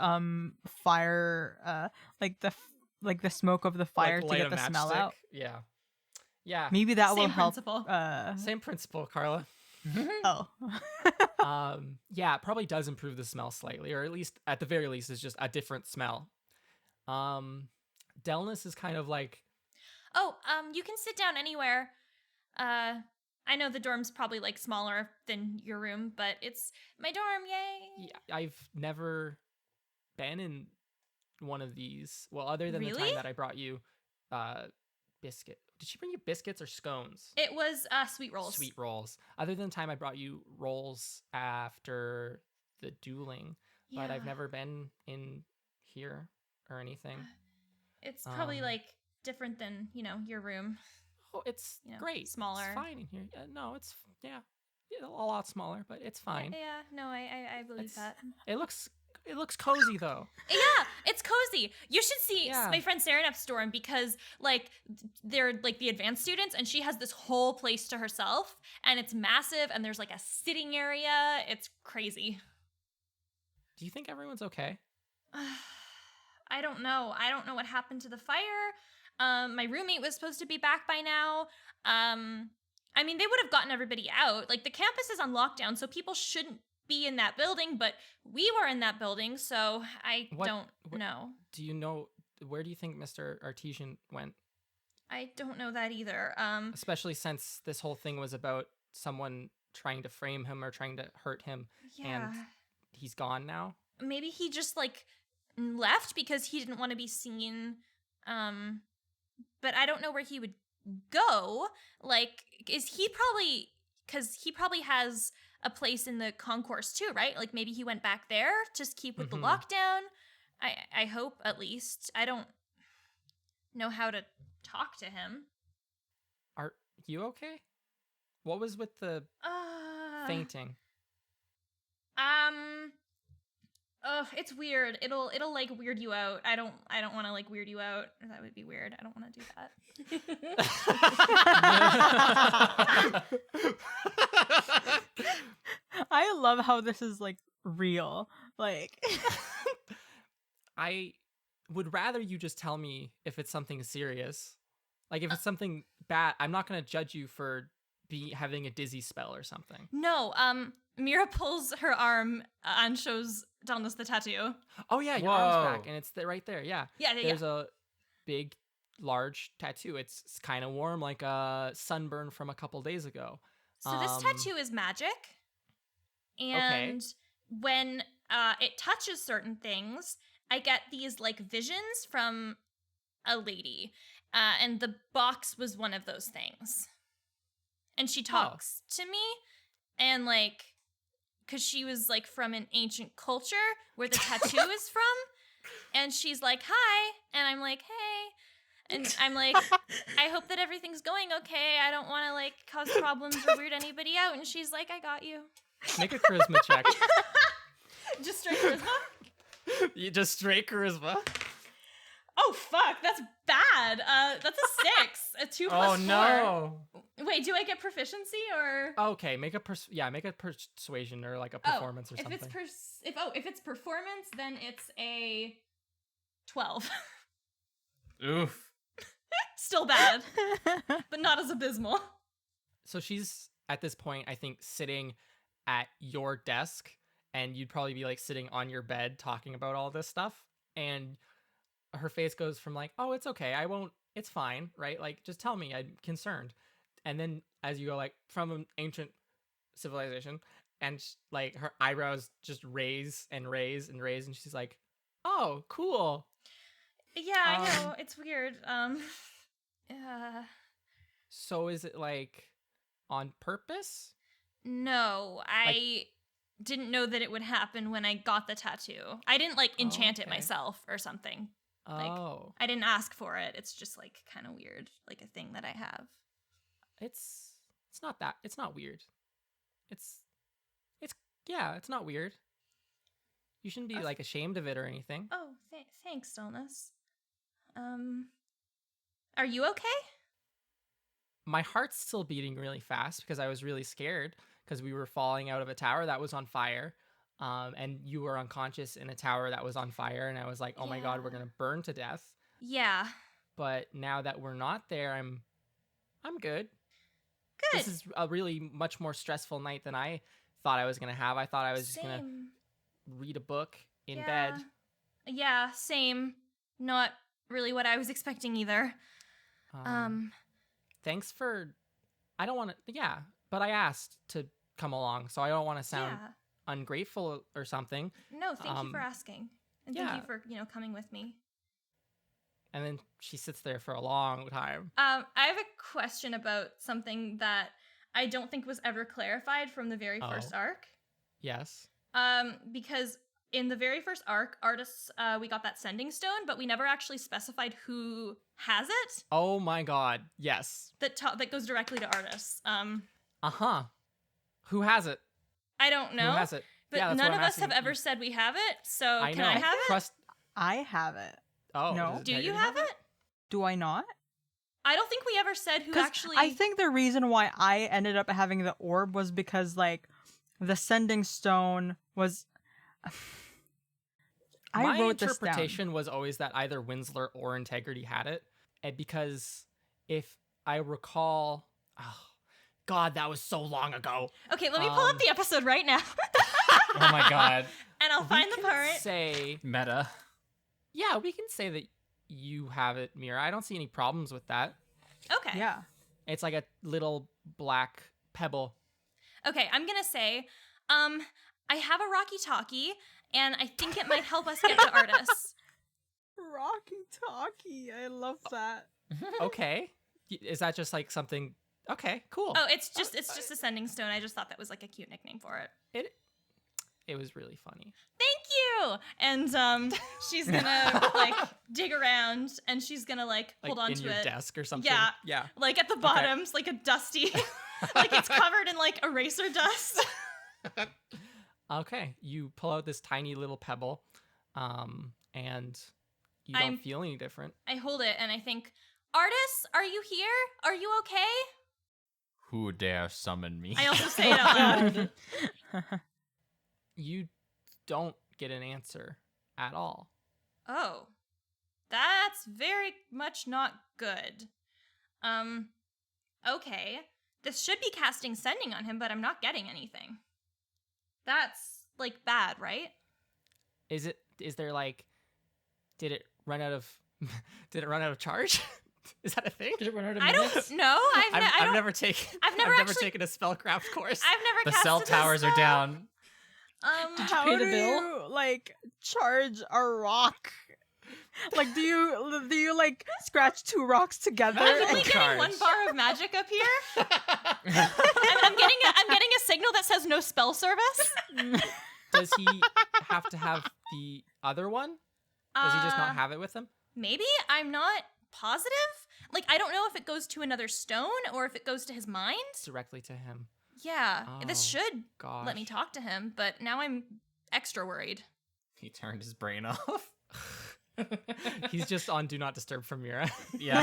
fire, like the smoke of the fire Like, to light get a the smell matchstick? out? Yeah. Yeah. Maybe that will Same help. principle. Same principle, Carla. Oh. Yeah, it probably does improve the smell slightly, or at least, at the very least, it's just a different smell. Delness is kind of like, Oh, you can sit down anywhere. I know the dorm's probably like smaller than your room, but it's my dorm, yay! yeah, I've never been in one of these. Well, other than the Really? time that I brought you, biscuit. Did she bring you biscuits or scones? It was sweet rolls. Sweet rolls. Other than the time I brought you rolls after the dueling, but I've Yeah. never been in here or anything. It's probably Um, like different than your room. Oh, it's You know, great. smaller. It's fine in here. No, it's a lot smaller, but it's fine. Yeah, no, I believe It's- that. It looks cozy though. Yeah, it's cozy. You should see Yeah. my friend Serenep's dorm because like they're like the advanced students and she has this whole place to herself and it's massive and there's like a sitting area. It's crazy. Do you think everyone's okay? I don't know. I don't know what happened to the fire. My roommate was supposed to be back by now. I mean, they would have gotten everybody out. Like the campus is on lockdown, so people shouldn't be in that building, but we were in that building, so I don't know. Do you know where do you think Mr. Artesian went? I don't know that either. Especially since this whole thing was about someone trying to frame him or trying to hurt him, Yeah. and he's gone now. Maybe he just like left because he didn't want to be seen. But I don't know where he would go. Like, is he probably because he probably has a place in the concourse too, right? Like maybe he went back there, just keep with the Mhm. lockdown. I hope at least. I don't know how to talk to him. Are you okay? What was with the fainting? It's weird. It'll like weird you out. I don't want to like weird you out. That would be weird. I don't want to do that. I love how this is, like, real. Like, I would rather you just tell me if it's something serious. Like if it's something bad, I'm not gonna judge you for having a dizzy spell or something. No, Mira pulls her arm and shows Donna's the tattoo. Oh yeah, your arm's Whoa. back and it's right there. Yeah. Yeah. There's a big, large tattoo. It's kind of warm, like a sunburn from a couple days ago. So this tattoo is magic, and when it touches certain things, I get these like visions from a lady, and the box was one of those things. And she talks to me, and like, cause she was like from an ancient culture where the tattoo is from, and she's like, "Hi," and I'm like, "Hey." And I'm like, I hope that everything's going okay. I don't want to like cause problems or weird anybody out. And she's like, I got you. Make a charisma check. Just straight charisma? You just straight charisma. Oh, fuck. That's bad. That's a 6. A 2 plus 4. no. Wait, do I get proficiency or? Okay, make a persuasion or like a performance or if something. if it's performance, then it's a 12. Oof. Still bad, but not as abysmal. So she's at this point, I think, sitting at your desk, and you'd probably be like sitting on your bed talking about all this stuff. And her face goes from like, "Oh, it's okay. I won't. It's fine, right? Like, just tell me. I'm concerned." And then as you go, like, from an ancient civilization, and like her eyebrows just raise and raise and raise, and she's like, "Oh, cool." Yeah, I know. It's weird. So is it like on purpose? No, I didn't know that it would happen when I got the tattoo. I didn't like enchant it okay. myself or something. Like, Oh, I didn't ask for it. It's just like kind of weird, like a thing that I have. it's not weird. It's yeah, it's not weird. You shouldn't be like ashamed of it or anything. Oh, thanks, Stillness. Are you okay? My heart's still beating really fast because I was really scared because we were falling out of a tower that was on fire. And you were unconscious in a tower that was on fire, and I was like, "Oh my god, we're Yeah. gonna burn to death." Yeah. But now that we're not there, I'm good. Good. This is a really much more stressful night than I thought I was gonna have. I thought I was just gonna Same. read a book in Yeah. bed. Yeah, same. Not really what I was expecting either. Thanks for. I don't want to. Yeah, but I asked to come along, so I don't want to sound Yeah. ungrateful or something. No, thank you for asking. And thank yeah. you for, coming with me. And then she sits there for a long time. I have a question about something that I don't think was ever clarified from the very first Oh. arc. Yes. Because in the very first arc, artists, we got that sending stone, but we never actually specified who has it. Oh my god. Yes. That goes directly to artists. Uh-huh. Who has it? I don't know. Who has it? But Yeah, that's none what of I'm us have asking ever you. said we have it. So I can know. I have it? Trust. I have it. Oh. No. does Do you Integrity have it? Do I not? I don't think we ever said who 'Cause actually. I think the reason why I ended up having the orb was because like the sending stone was. I My wrote this down. interpretation was always that either Winsler or Integrity had it, and because if I recall, oh, God, that was so long ago. Okay, let me pull up the episode right now, Oh my god. and I'll find We the can part. Say, Meta. yeah, we can say that you have it, Mira. I don't see any problems with that. Okay. Yeah. It's like a little black pebble. Okay, I'm gonna say, I have a Rocky Talkie, and I think it might help us get to artists. Rocky Talkie. I love that. Okay, is that just like something? Okay, cool. Oh, it's just a sending stone. I just thought that was like a cute nickname for it. It was really funny. Thank you. And she's gonna like dig around, and she's gonna like hold on in to your it. desk or something. Yeah. Yeah. Like at the bottom, it's like a dusty, like it's covered in like eraser dust. Okay, you pull out this tiny little pebble, and you I'm- don't feel any different. I hold it and I think, artists, are you here? Are you okay? Who dare summon me? I also say it out loud. You don't get an answer at all. Oh, that's very much not good. Okay. This should be casting sending on him, but I'm not getting anything. That's like bad, right? Is there like, did it run out of charge? Is that a thing? Did it run out of I minutes? don't know. I've never taken. I've never never actually- taken a spellcraft course. I've never The casted cell this towers are spell. down. Did you How pay the do bill? you like charge a rock? Like, do you like scratch two rocks together? I'm Magic only and getting charge. one bar of magic up here. I'm getting a signal that says no spell service. Does he have to have the other one? Does he just not have it with him? Maybe I'm not positive. Like I don't know if it goes to another stone or if it goes to his mind. Directly to him. Yeah, this Oh, should Gosh. let me talk to him, but now I'm extra worried. He turned his brain off. He's just on Do Not Disturb from Mira. Yeah.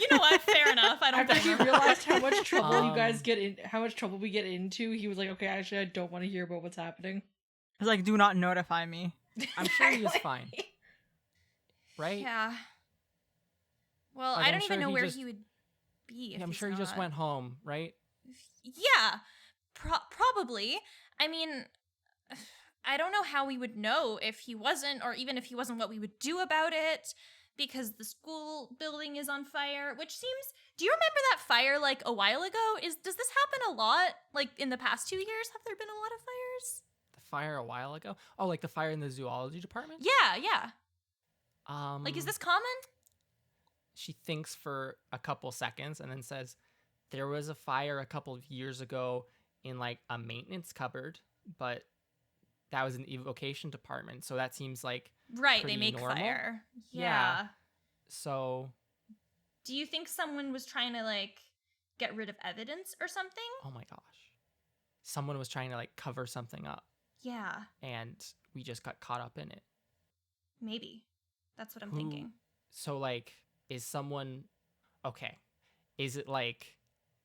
You know what? Fair enough. I don't After think he realized how much trouble you guys Um, get in, how much trouble we get into, he was like, "Okay, actually, I don't want to hear about what's happening." It's like, do not notify me. I'm sure he was fine. Right? Yeah. Well, Like, I I'm don't even sure know he where just- he would be. If I'm he's sure he just not. went home, right? Yeah, probably. I mean, I don't know how we would know if he wasn't, or even if he wasn't, what we would do about it, because the school building is on fire. Which seems. Do you remember that fire like a while ago? Does this happen a lot? Like in the past 2 years, have there been a lot of fires? The fire a while ago? Oh, like the fire in the zoology department? Yeah. Like, is Mm. this common? She thinks for a couple seconds and then says, there was a fire a couple of years ago in like a maintenance cupboard, but that was in the evocation department, so that seems like Right, they pretty make normal. fire. Yeah. Yeah. So, Do you think someone was trying to like get rid of evidence or something? oh my gosh. Someone was trying to like cover something up Yeah, and we just got caught up in it. maybe. That's what I'm Who- thinking. So like is someone okay. Is it like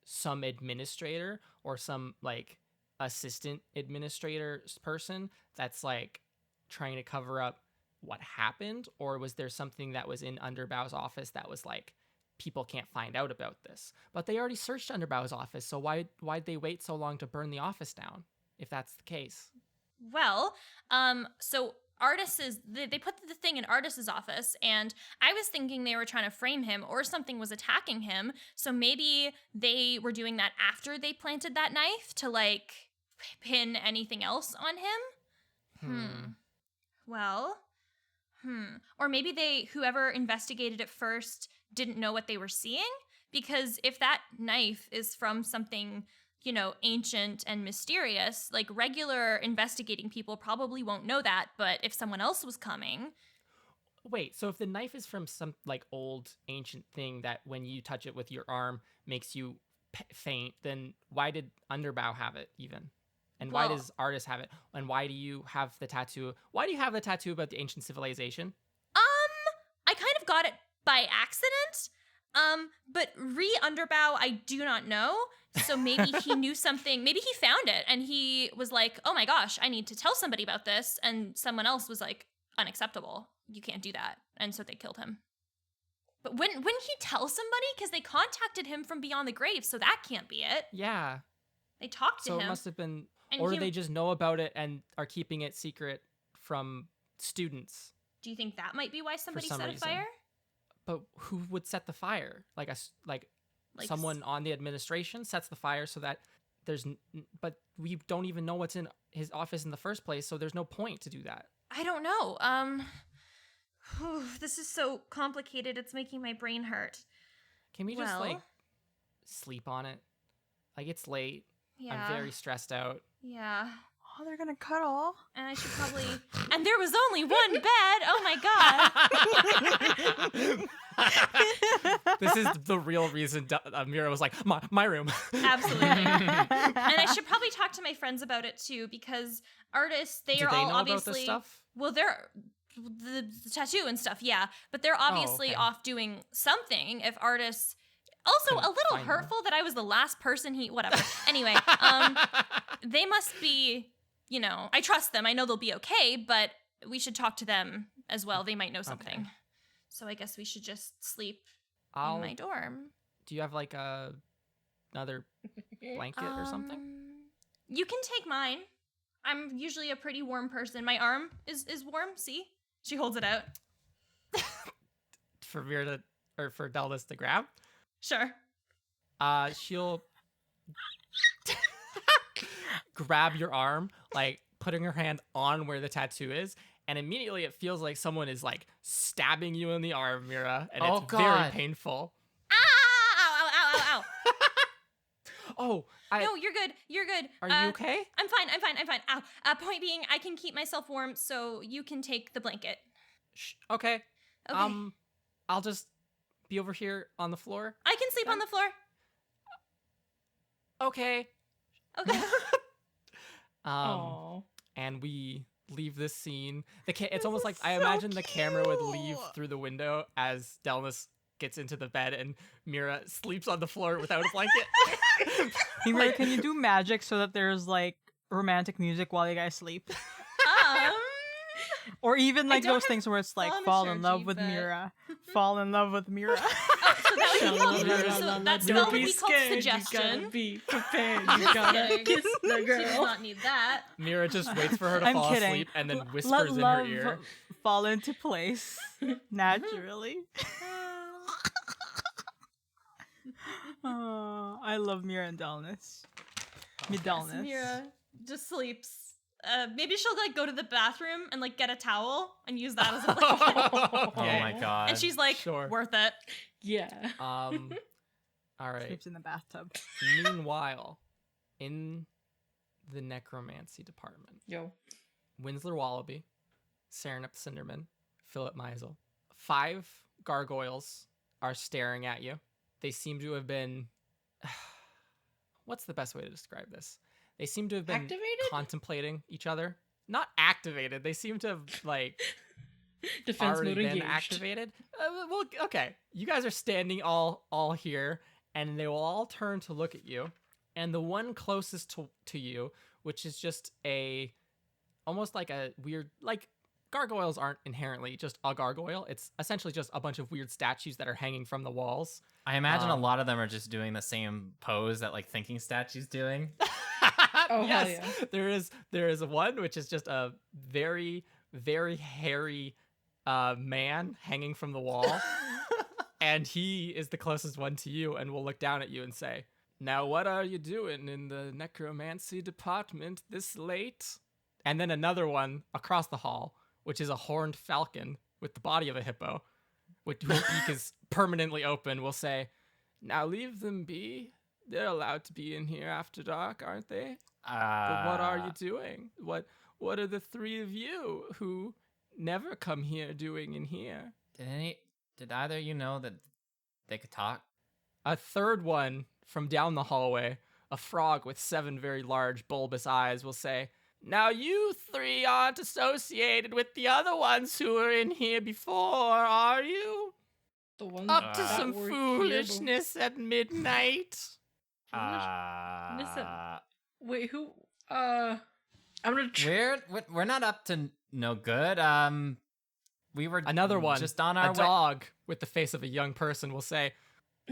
some administrator or some like assistant administrator person that's like trying to cover up what happened, or was there something that was in Underbow's office that was like people can't find out about this? But they already searched Underbow's office, so why'd they wait so long to burn the office down if that's the case? Well, so they put the thing in Artis's office, and I was thinking they were trying to frame him or something was attacking him. So maybe they were doing that after they planted that knife to like pin anything else on him. Well, or maybe whoever investigated it first didn't know what they were seeing, because if that knife is from something, you know, ancient and mysterious, like regular investigating people probably won't know that, but if someone else was coming, Wait, so if the knife is from some like old ancient thing that when you touch it with your arm makes you faint, then why did Underbow have it even? And why Well- does Artis have it? And why do you have the tattoo? Why do you have the tattoo about the ancient civilization? I kind of got it by accident. But Underbow, I do not know. So maybe he knew something. Maybe he found it and he was like, "Oh my gosh, I need to tell somebody about this." And someone else was like, "Unacceptable. You can't do that." And so they killed him. But wouldn't he tell somebody? Because they contacted him from beyond the grave, so that can't be it. Yeah. They talked to So him. it must have been, and or he- they just know about it and are keeping it secret from students. Do you think that might be why somebody some set a reason. fire? But who would set the fire? Like Like someone on the administration sets the fire so that but we don't even know what's in his office in the first place, so there's no point to do that. I don't know. This is so complicated. It's making my brain hurt. Can we just like Well- sleep on it? Like it's late. Yeah. I'm very stressed out. Yeah. Oh, they're gonna cut all. And I should probably. And there was only one bed. Oh my god. This is the real reason Mira was like, my room. Absolutely. And I should probably talk to my friends about it too, because artists, they Do are they all know obviously. about this stuff? Well, they're the tattoo and stuff, yeah. But they're obviously okay. off doing something. If artists. Also, Couldn't a little find them. hurtful that I was the last person whatever. Anyway, they must be, you know, I trust them. I know they'll be okay, but we should talk to them as well. They might know something. Okay. So I guess we should just sleep in I'll, my dorm. do you have like another blanket or something? You can take mine. I'm usually a pretty warm person. My arm is warm. See? She holds it out. For Mira to, or for Delvis to grab? Sure. She'll grab your arm, like putting her hand on where the tattoo is, and immediately it feels like someone is like stabbing you in the arm, Mira, and Oh, it's very God. painful. Ah! Ow! Ow! Ow! Ow! Oh, No, you're good. You're good. are you okay? I'm fine. Ow. Point being, I can keep myself warm, so you can take the blanket. Okay. Okay. I'll just be over here on the floor. I can sleep on the floor. Okay. Okay. Oh. And we leave this scene. It's almost like I imagine the camera would leave cute. through the window as Delmas gets into the bed and Mira sleeps on the floor without a blanket. Hey, Mira, can you do magic so that there's like romantic music while you guys sleep? Or even like don't those have things where it's like thaumaturgy, fall in love with but- Mira. Fall in love with Mira. So that would be called, so that spell would be called You gotta suggestion. be prepared. You gotta Kidding. kiss the She does girl. not need that. Mira just waits for her to I'm fall kidding. asleep and then Let whispers in her love ear. fall into place naturally. Oh, I love Mira and Delnis. Midalness. Mira just sleeps. Maybe she'll like go to the bathroom and like get a towel and use that as a blanket. Oh my god. And she's like, Sure. worth it. Yeah. All right. Sleeps in the bathtub. Meanwhile, in the necromancy department, Yo. Winsler Wallaby, Serenep Cinderman, Philip Meisel, 5 gargoyles are staring at you. They seem to have been... What's the best way to describe this? They seem to have been Activated? contemplating each other. Not activated. They seem to have, like... Defense already mode been engaged. activated. Well, okay. You guys are standing all here, and they will all turn to look at you. And the one closest to you, which is just almost like a weird, like gargoyles aren't inherently just a gargoyle. It's essentially just a bunch of weird statues that are hanging from the walls. I imagine a lot of them are just doing the same pose that like thinking statues doing. Oh, hell yes, yeah. there is one which is just a very, very hairy man hanging from the wall. And he is the closest one to you and will look down at you and say, "Now what are you doing in the necromancy department this late?" And then another one across the hall, which is a horned falcon with the body of a hippo, whose beak is permanently open, will say, "Now leave them be. They're allowed to be in here after dark, aren't they? But what are you doing? What are the 3 of you who never come here doing in here?" Did either of you know that they could talk? A third one from down the hallway, a frog with 7 very large bulbous eyes, will say, "Now you 3 aren't associated with the other ones who were in here before, are you? The ones Up to that some were here foolishness at midnight?" Wait, who? I'm gonna. We're not up to no good. We were Another one, just on our a dog with the face of a young person, will say,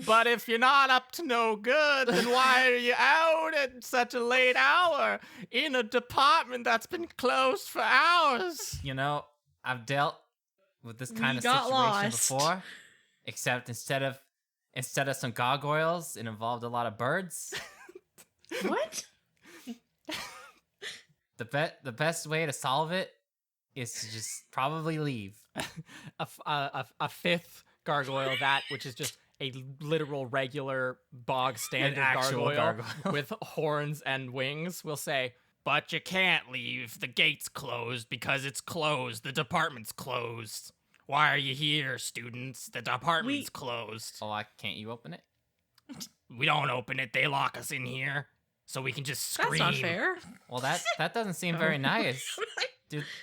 "But if you're not up to no good, then why are you out at such a late hour in a department that's been closed for hours?" You know, I've dealt with this kind of got situation lost. before, except instead of some gargoyles, it involved a lot of birds. What? The best way to solve it is to just probably leave. a 5th gargoyle, that which is just a literal regular bog standard actual gargoyle gargoyle. with horns and wings, will say, "But you can't leave. The gate's closed because it's closed. The department's closed. Why are you here, students? The department's closed. Oh, can't you open it? We don't open it. They lock us in here so we can just scream." That's not fair. Well, that doesn't seem very nice.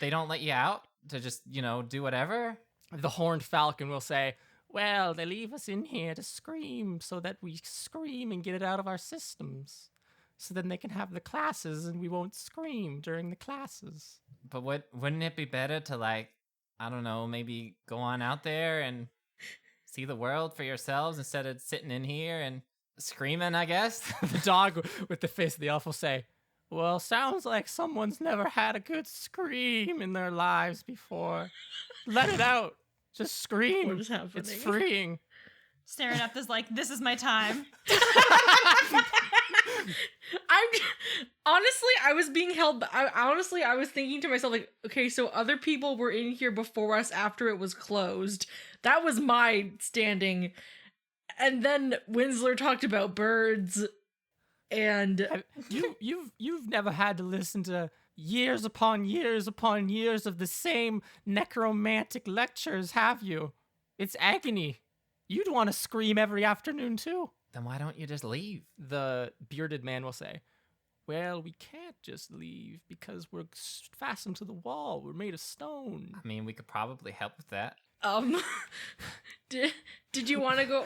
They don't let you out to just, do whatever? The horned falcon will say, "Well, they leave us in here to scream so that we scream and get it out of our systems. So then they can have the classes and we won't scream during the classes." But wouldn't it be better to, like, I don't know, maybe go on out there and see the world for yourselves instead of sitting in here and screaming, I guess? The dog with the face of the elf will say, "Well, sounds like someone's never had a good scream in their lives before. Let it out. Just scream. What is happening? It's freeing." Staring up is like, this is my time. I was being held. I was thinking to myself, like, okay, so other people were in here before us after it was closed. That was my standing. And then Winsler talked about birds, and You've never had to listen to years upon years upon years of the same necromantic lectures, have you? It's agony. You'd want to scream every afternoon too. Then why don't you just leave? The bearded man will say, "Well, we can't just leave because we're fastened to the wall. We're made of stone." I mean, we could probably help with that. did you want to go?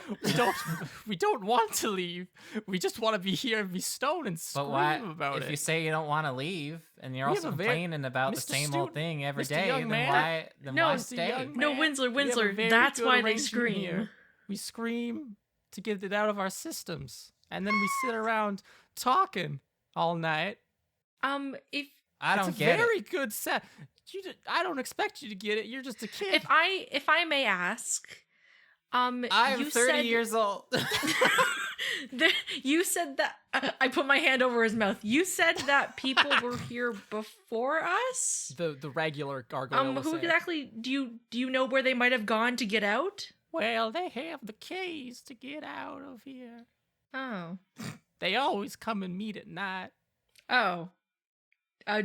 We don't want to leave. We just want to be here and be stone and But scream why, about if it. you say you don't want to leave and you're We also have a very- complaining about the Mr. same old thing every Mr. day, Young then Man. why Mr. stay? Young No, Man, Winsler, we have a very that's good why they arrangement scream. here. We scream to get it out of our systems, and then we sit around talking all night. If I don't It's a get very it. good set. I don't expect you to get it. You're just a kid. if I may ask, I'm you 30 said, years old. you said that I put my hand over his mouth. You said that people were here before us. the regular gargoyle will Who say, exactly do you know where they might have gone to get out? "Well, they have the keys to get out of here." Oh. They always come and meet at night. Oh.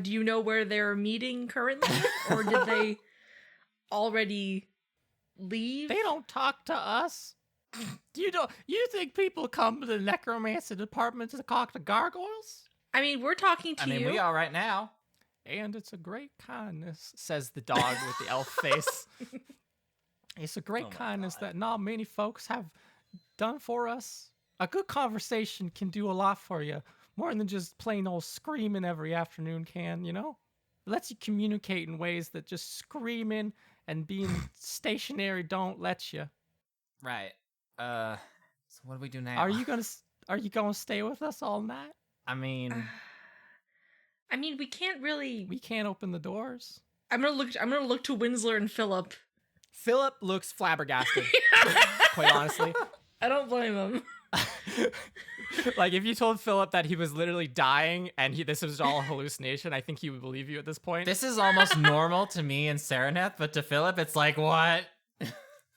Do you know where they're meeting currently? Or did they already leave? They don't talk to us. You think people come to the necromancy department to talk to gargoyles? I mean, we're talking to I mean, you. we are right now. And it's a great kindness, says the dog with the elf face. It's a great Oh my kindness God. that not many folks have done for us. A good conversation can do a lot for you, more than just plain old screaming every afternoon can, you know? It lets you communicate in ways that just screaming and being stationary don't let you. Right. So what do we do now? Are you gonna stay with us all night? I mean, I mean, we can't really. We can't open the doors. I'm gonna look to Winsler and Philip. Philip looks flabbergasted, quite honestly. I don't blame him. Like, if you told Philip that he was literally dying and this was all a hallucination, I think he would believe you at this point. this is almost normal to me and Saraneth, but to Philip, it's like, what?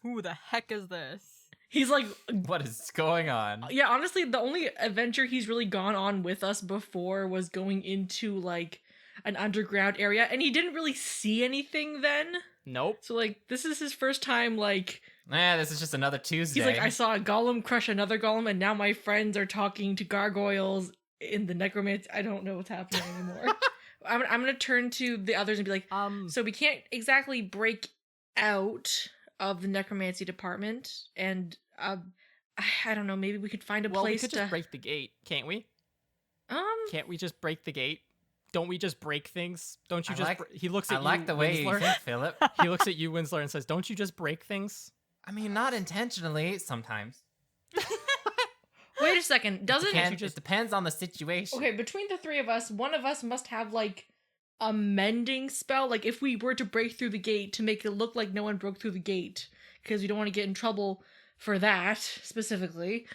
Who the heck is this? He's like, What is going on? yeah, honestly, the only adventure he's really gone on with us before was going into like an underground area, and he didn't really see anything then. Nope. So like, this is his first time. Like, This is just another Tuesday. he's like, I saw a golem crush another golem, and now my friends are talking to gargoyles in the necromancy. I don't know what's happening anymore. I'm gonna turn to the others and be like, so we can't exactly break out of the necromancy department, and I don't know, maybe we could find a Well, we place could to just break the gate, can't we? Can't we just break the gate? Don't we just break things? Don't you I just? like- He looks I at you, like the way Winsler. you think, Philip. He looks at you, Winsler, and says, "Don't you just break things?" I mean, not intentionally. Sometimes. Wait a second, doesn't It depends on the situation. okay, between the three of us, one of us must have like a mending spell, like if we were to break through the gate, to make it look like no one broke through the gate, because we don't want to get in trouble for that specifically.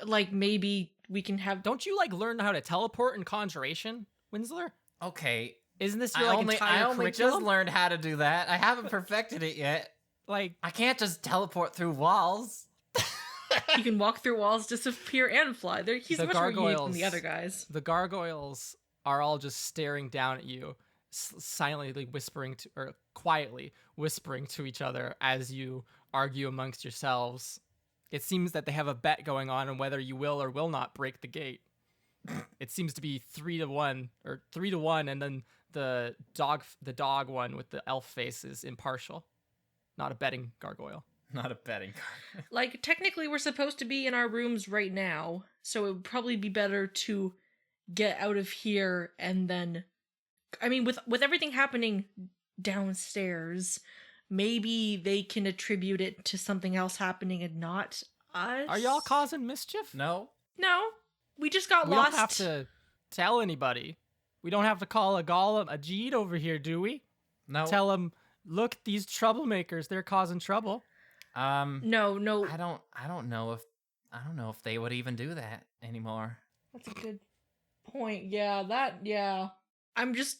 Like, maybe we can have Don't you like learn how to teleport and conjuration, Winsler? Okay. Isn't this your entire I only curriculum? just learned how to do that. I haven't perfected it yet. Like, I can't just teleport through walls. he can walk through walls, disappear, and fly. He's The much more unique than the gargoyles- other guys. the gargoyles are all just staring down at you, silently whispering to, or quietly whispering to each other as you argue amongst yourselves. It seems that they have a bet going on whether you will or will not break the gate. It seems to be 3-1, or 3-1, and then the dog one with the elf face is impartial, not a betting gargoyle. Not a betting card. Like, technically, we're supposed to be in our rooms right now, so it would probably be better to get out of here and then. I mean, with everything happening downstairs, maybe they can attribute it to something else happening and not us. Are y'all causing mischief? No. No, we just got We lost. don't have to tell anybody. We don't have to call a golem a Jeed over here, do we? No. Tell them, look, these troublemakers, they're causing trouble. No. I don't know if they would even do that anymore. That's a good point. Yeah. I'm just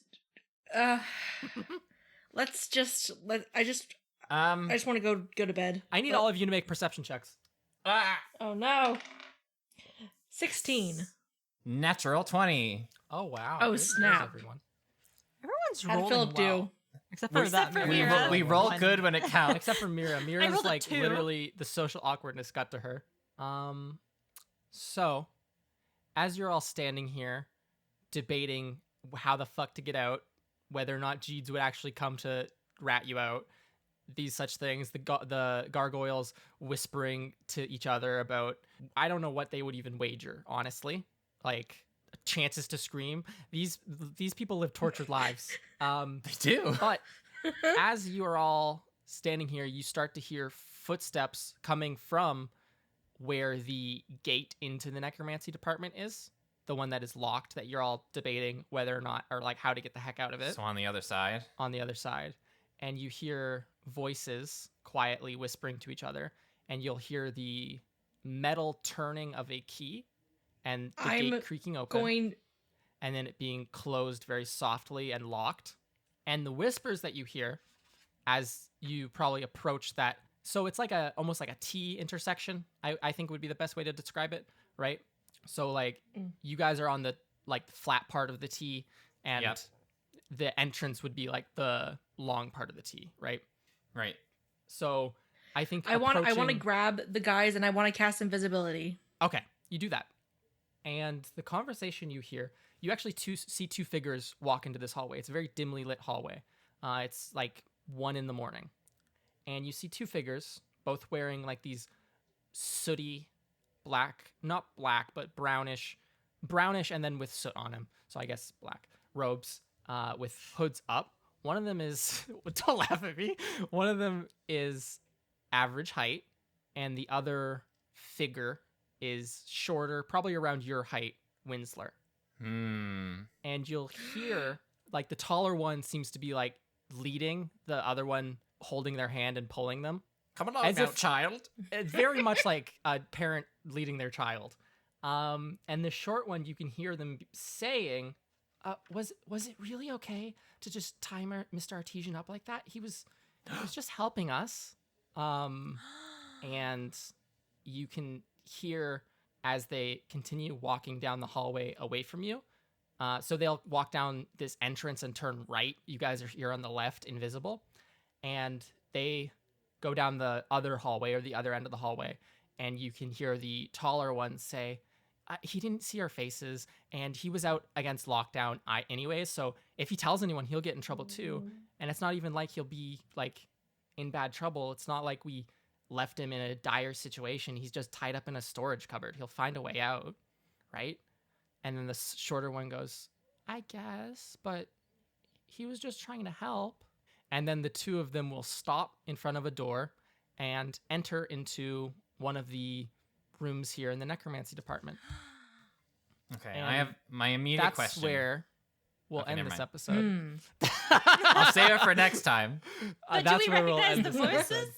let's just I just want to go to bed. I need all of you to make perception checks. Oh no. 16. Natural 20. Oh, wow. Oh, There's snap. everyone. Everyone's How did rolling Philip well. do? Except for Except that. for Mira. Mira. We roll One. good when it counts. Except for Mira. Mira's rolled a like 2. literally the social awkwardness got to her. So as you're all standing here debating how the fuck to get out, whether or not Jeeds would actually come to rat you out, these such things, the gargoyles whispering to each other about, I don't know what they would even wager, honestly. Like, chances to scream. These people live tortured lives. They do. But as you are all standing here, you start to hear footsteps coming from where the gate into the necromancy department is, the one that is locked, that you're all debating whether or not, or like how to get the heck out of it. So on the other side. On the other side. And you hear voices quietly whispering to each other, and you'll hear the metal turning of a key and the I'm gate creaking open Going and then it being closed very softly and locked. And the whispers that you hear as you probably approach that, so it's like almost like a T intersection, I think would be the best way to describe it, right? So like you guys are on the like flat part of the T, and Yep. the entrance would be like the long part of the T, right? Right. So I think I want to approaching- grab the guys and I want to cast invisibility. Okay, you do that. And the conversation you hear, you actually see two figures walk into this hallway. It's a very dimly lit hallway. It's like 1 a.m. And you see two figures, both wearing like these sooty black, not black, but brownish and then with soot on them. So I guess black robes with hoods up. One of them is, don't laugh at me. One of them is average height, and the other figure is shorter, probably around your height, Winsler. And you'll hear like the taller one seems to be like leading, the other one holding their hand and pulling them. Come along, As now, if- child. It's very much like a parent leading their child. And the short one, you can hear them saying, was it really okay to just tie Mr. Artesian up like that? He was just helping us. And you can hear as they continue walking down the hallway away from you. So they'll walk down this entrance and turn right. You guys are here on the left, invisible. And they go down the other hallway or the other end of the hallway. And you can hear the taller one say, he didn't see our faces and he was out against lockdown anyways. So if he tells anyone, he'll get in trouble too. And it's not even like he'll be like in bad trouble. It's not like we left him in a dire situation. He's just tied up in a storage cupboard. He'll find a way out, right? And then the shorter one goes, I guess, but he was just trying to help. And then the two of them will stop in front of a door and enter into one of the rooms here in the necromancy department. Okay, And I have my immediate That's question. where we'll Okay, end never this mind. episode. I'll save it for next time. But do That's we where we'll recognize end the this voices? episode.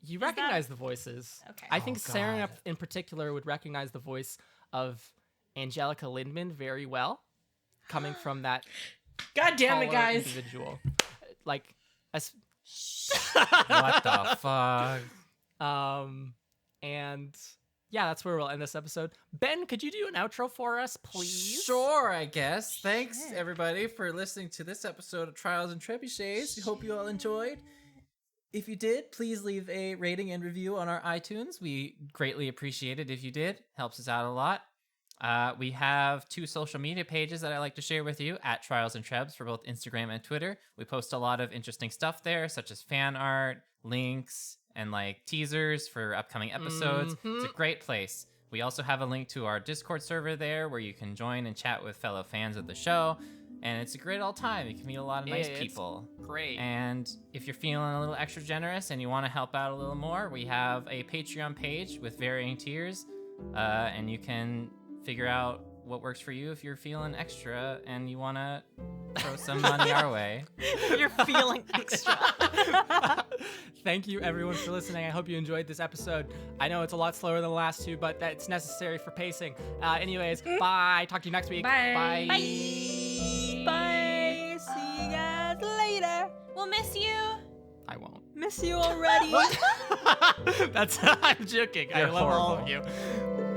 You that- recognize the voices. Okay. I think Oh, Sarah God. in particular would recognize the voice of Angelica Lindman very well, coming from that God damn it, taller guys. individual. Like, What the fuck? and yeah, that's where we'll end this episode. Ben, could you do an outro for us, please? Sure, I guess. Thanks, everybody, for listening to this episode of Trials and Trebuchets. We hope you all enjoyed. If you did, please leave a rating and review on our iTunes. We greatly appreciate it if you did. Helps us out a lot. We have 2 social media pages that I like to share with you, at Trials and Trebs for both Instagram and Twitter. We post a lot of interesting stuff there, such as fan art, links, and like teasers for upcoming episodes. It's a great place. We also have a link to our Discord server there where you can join and chat with fellow fans of the show. And it's a great old time. You can meet a lot of nice It's people. Great. And if you're feeling a little extra generous and you want to help out a little more, we have a Patreon page with varying tiers. And you can figure out what works for you if you're feeling extra and you want to throw some money our way. You're feeling extra. Thank you, everyone, for listening. I hope you enjoyed this episode. I know it's a lot slower than the last 2, but that's necessary for pacing. Anyways, bye. Talk to you next week. Bye. Bye. Bye. See you guys later. We'll miss you. I won't. Miss you already. I'm joking. I You're love all horrible. of you.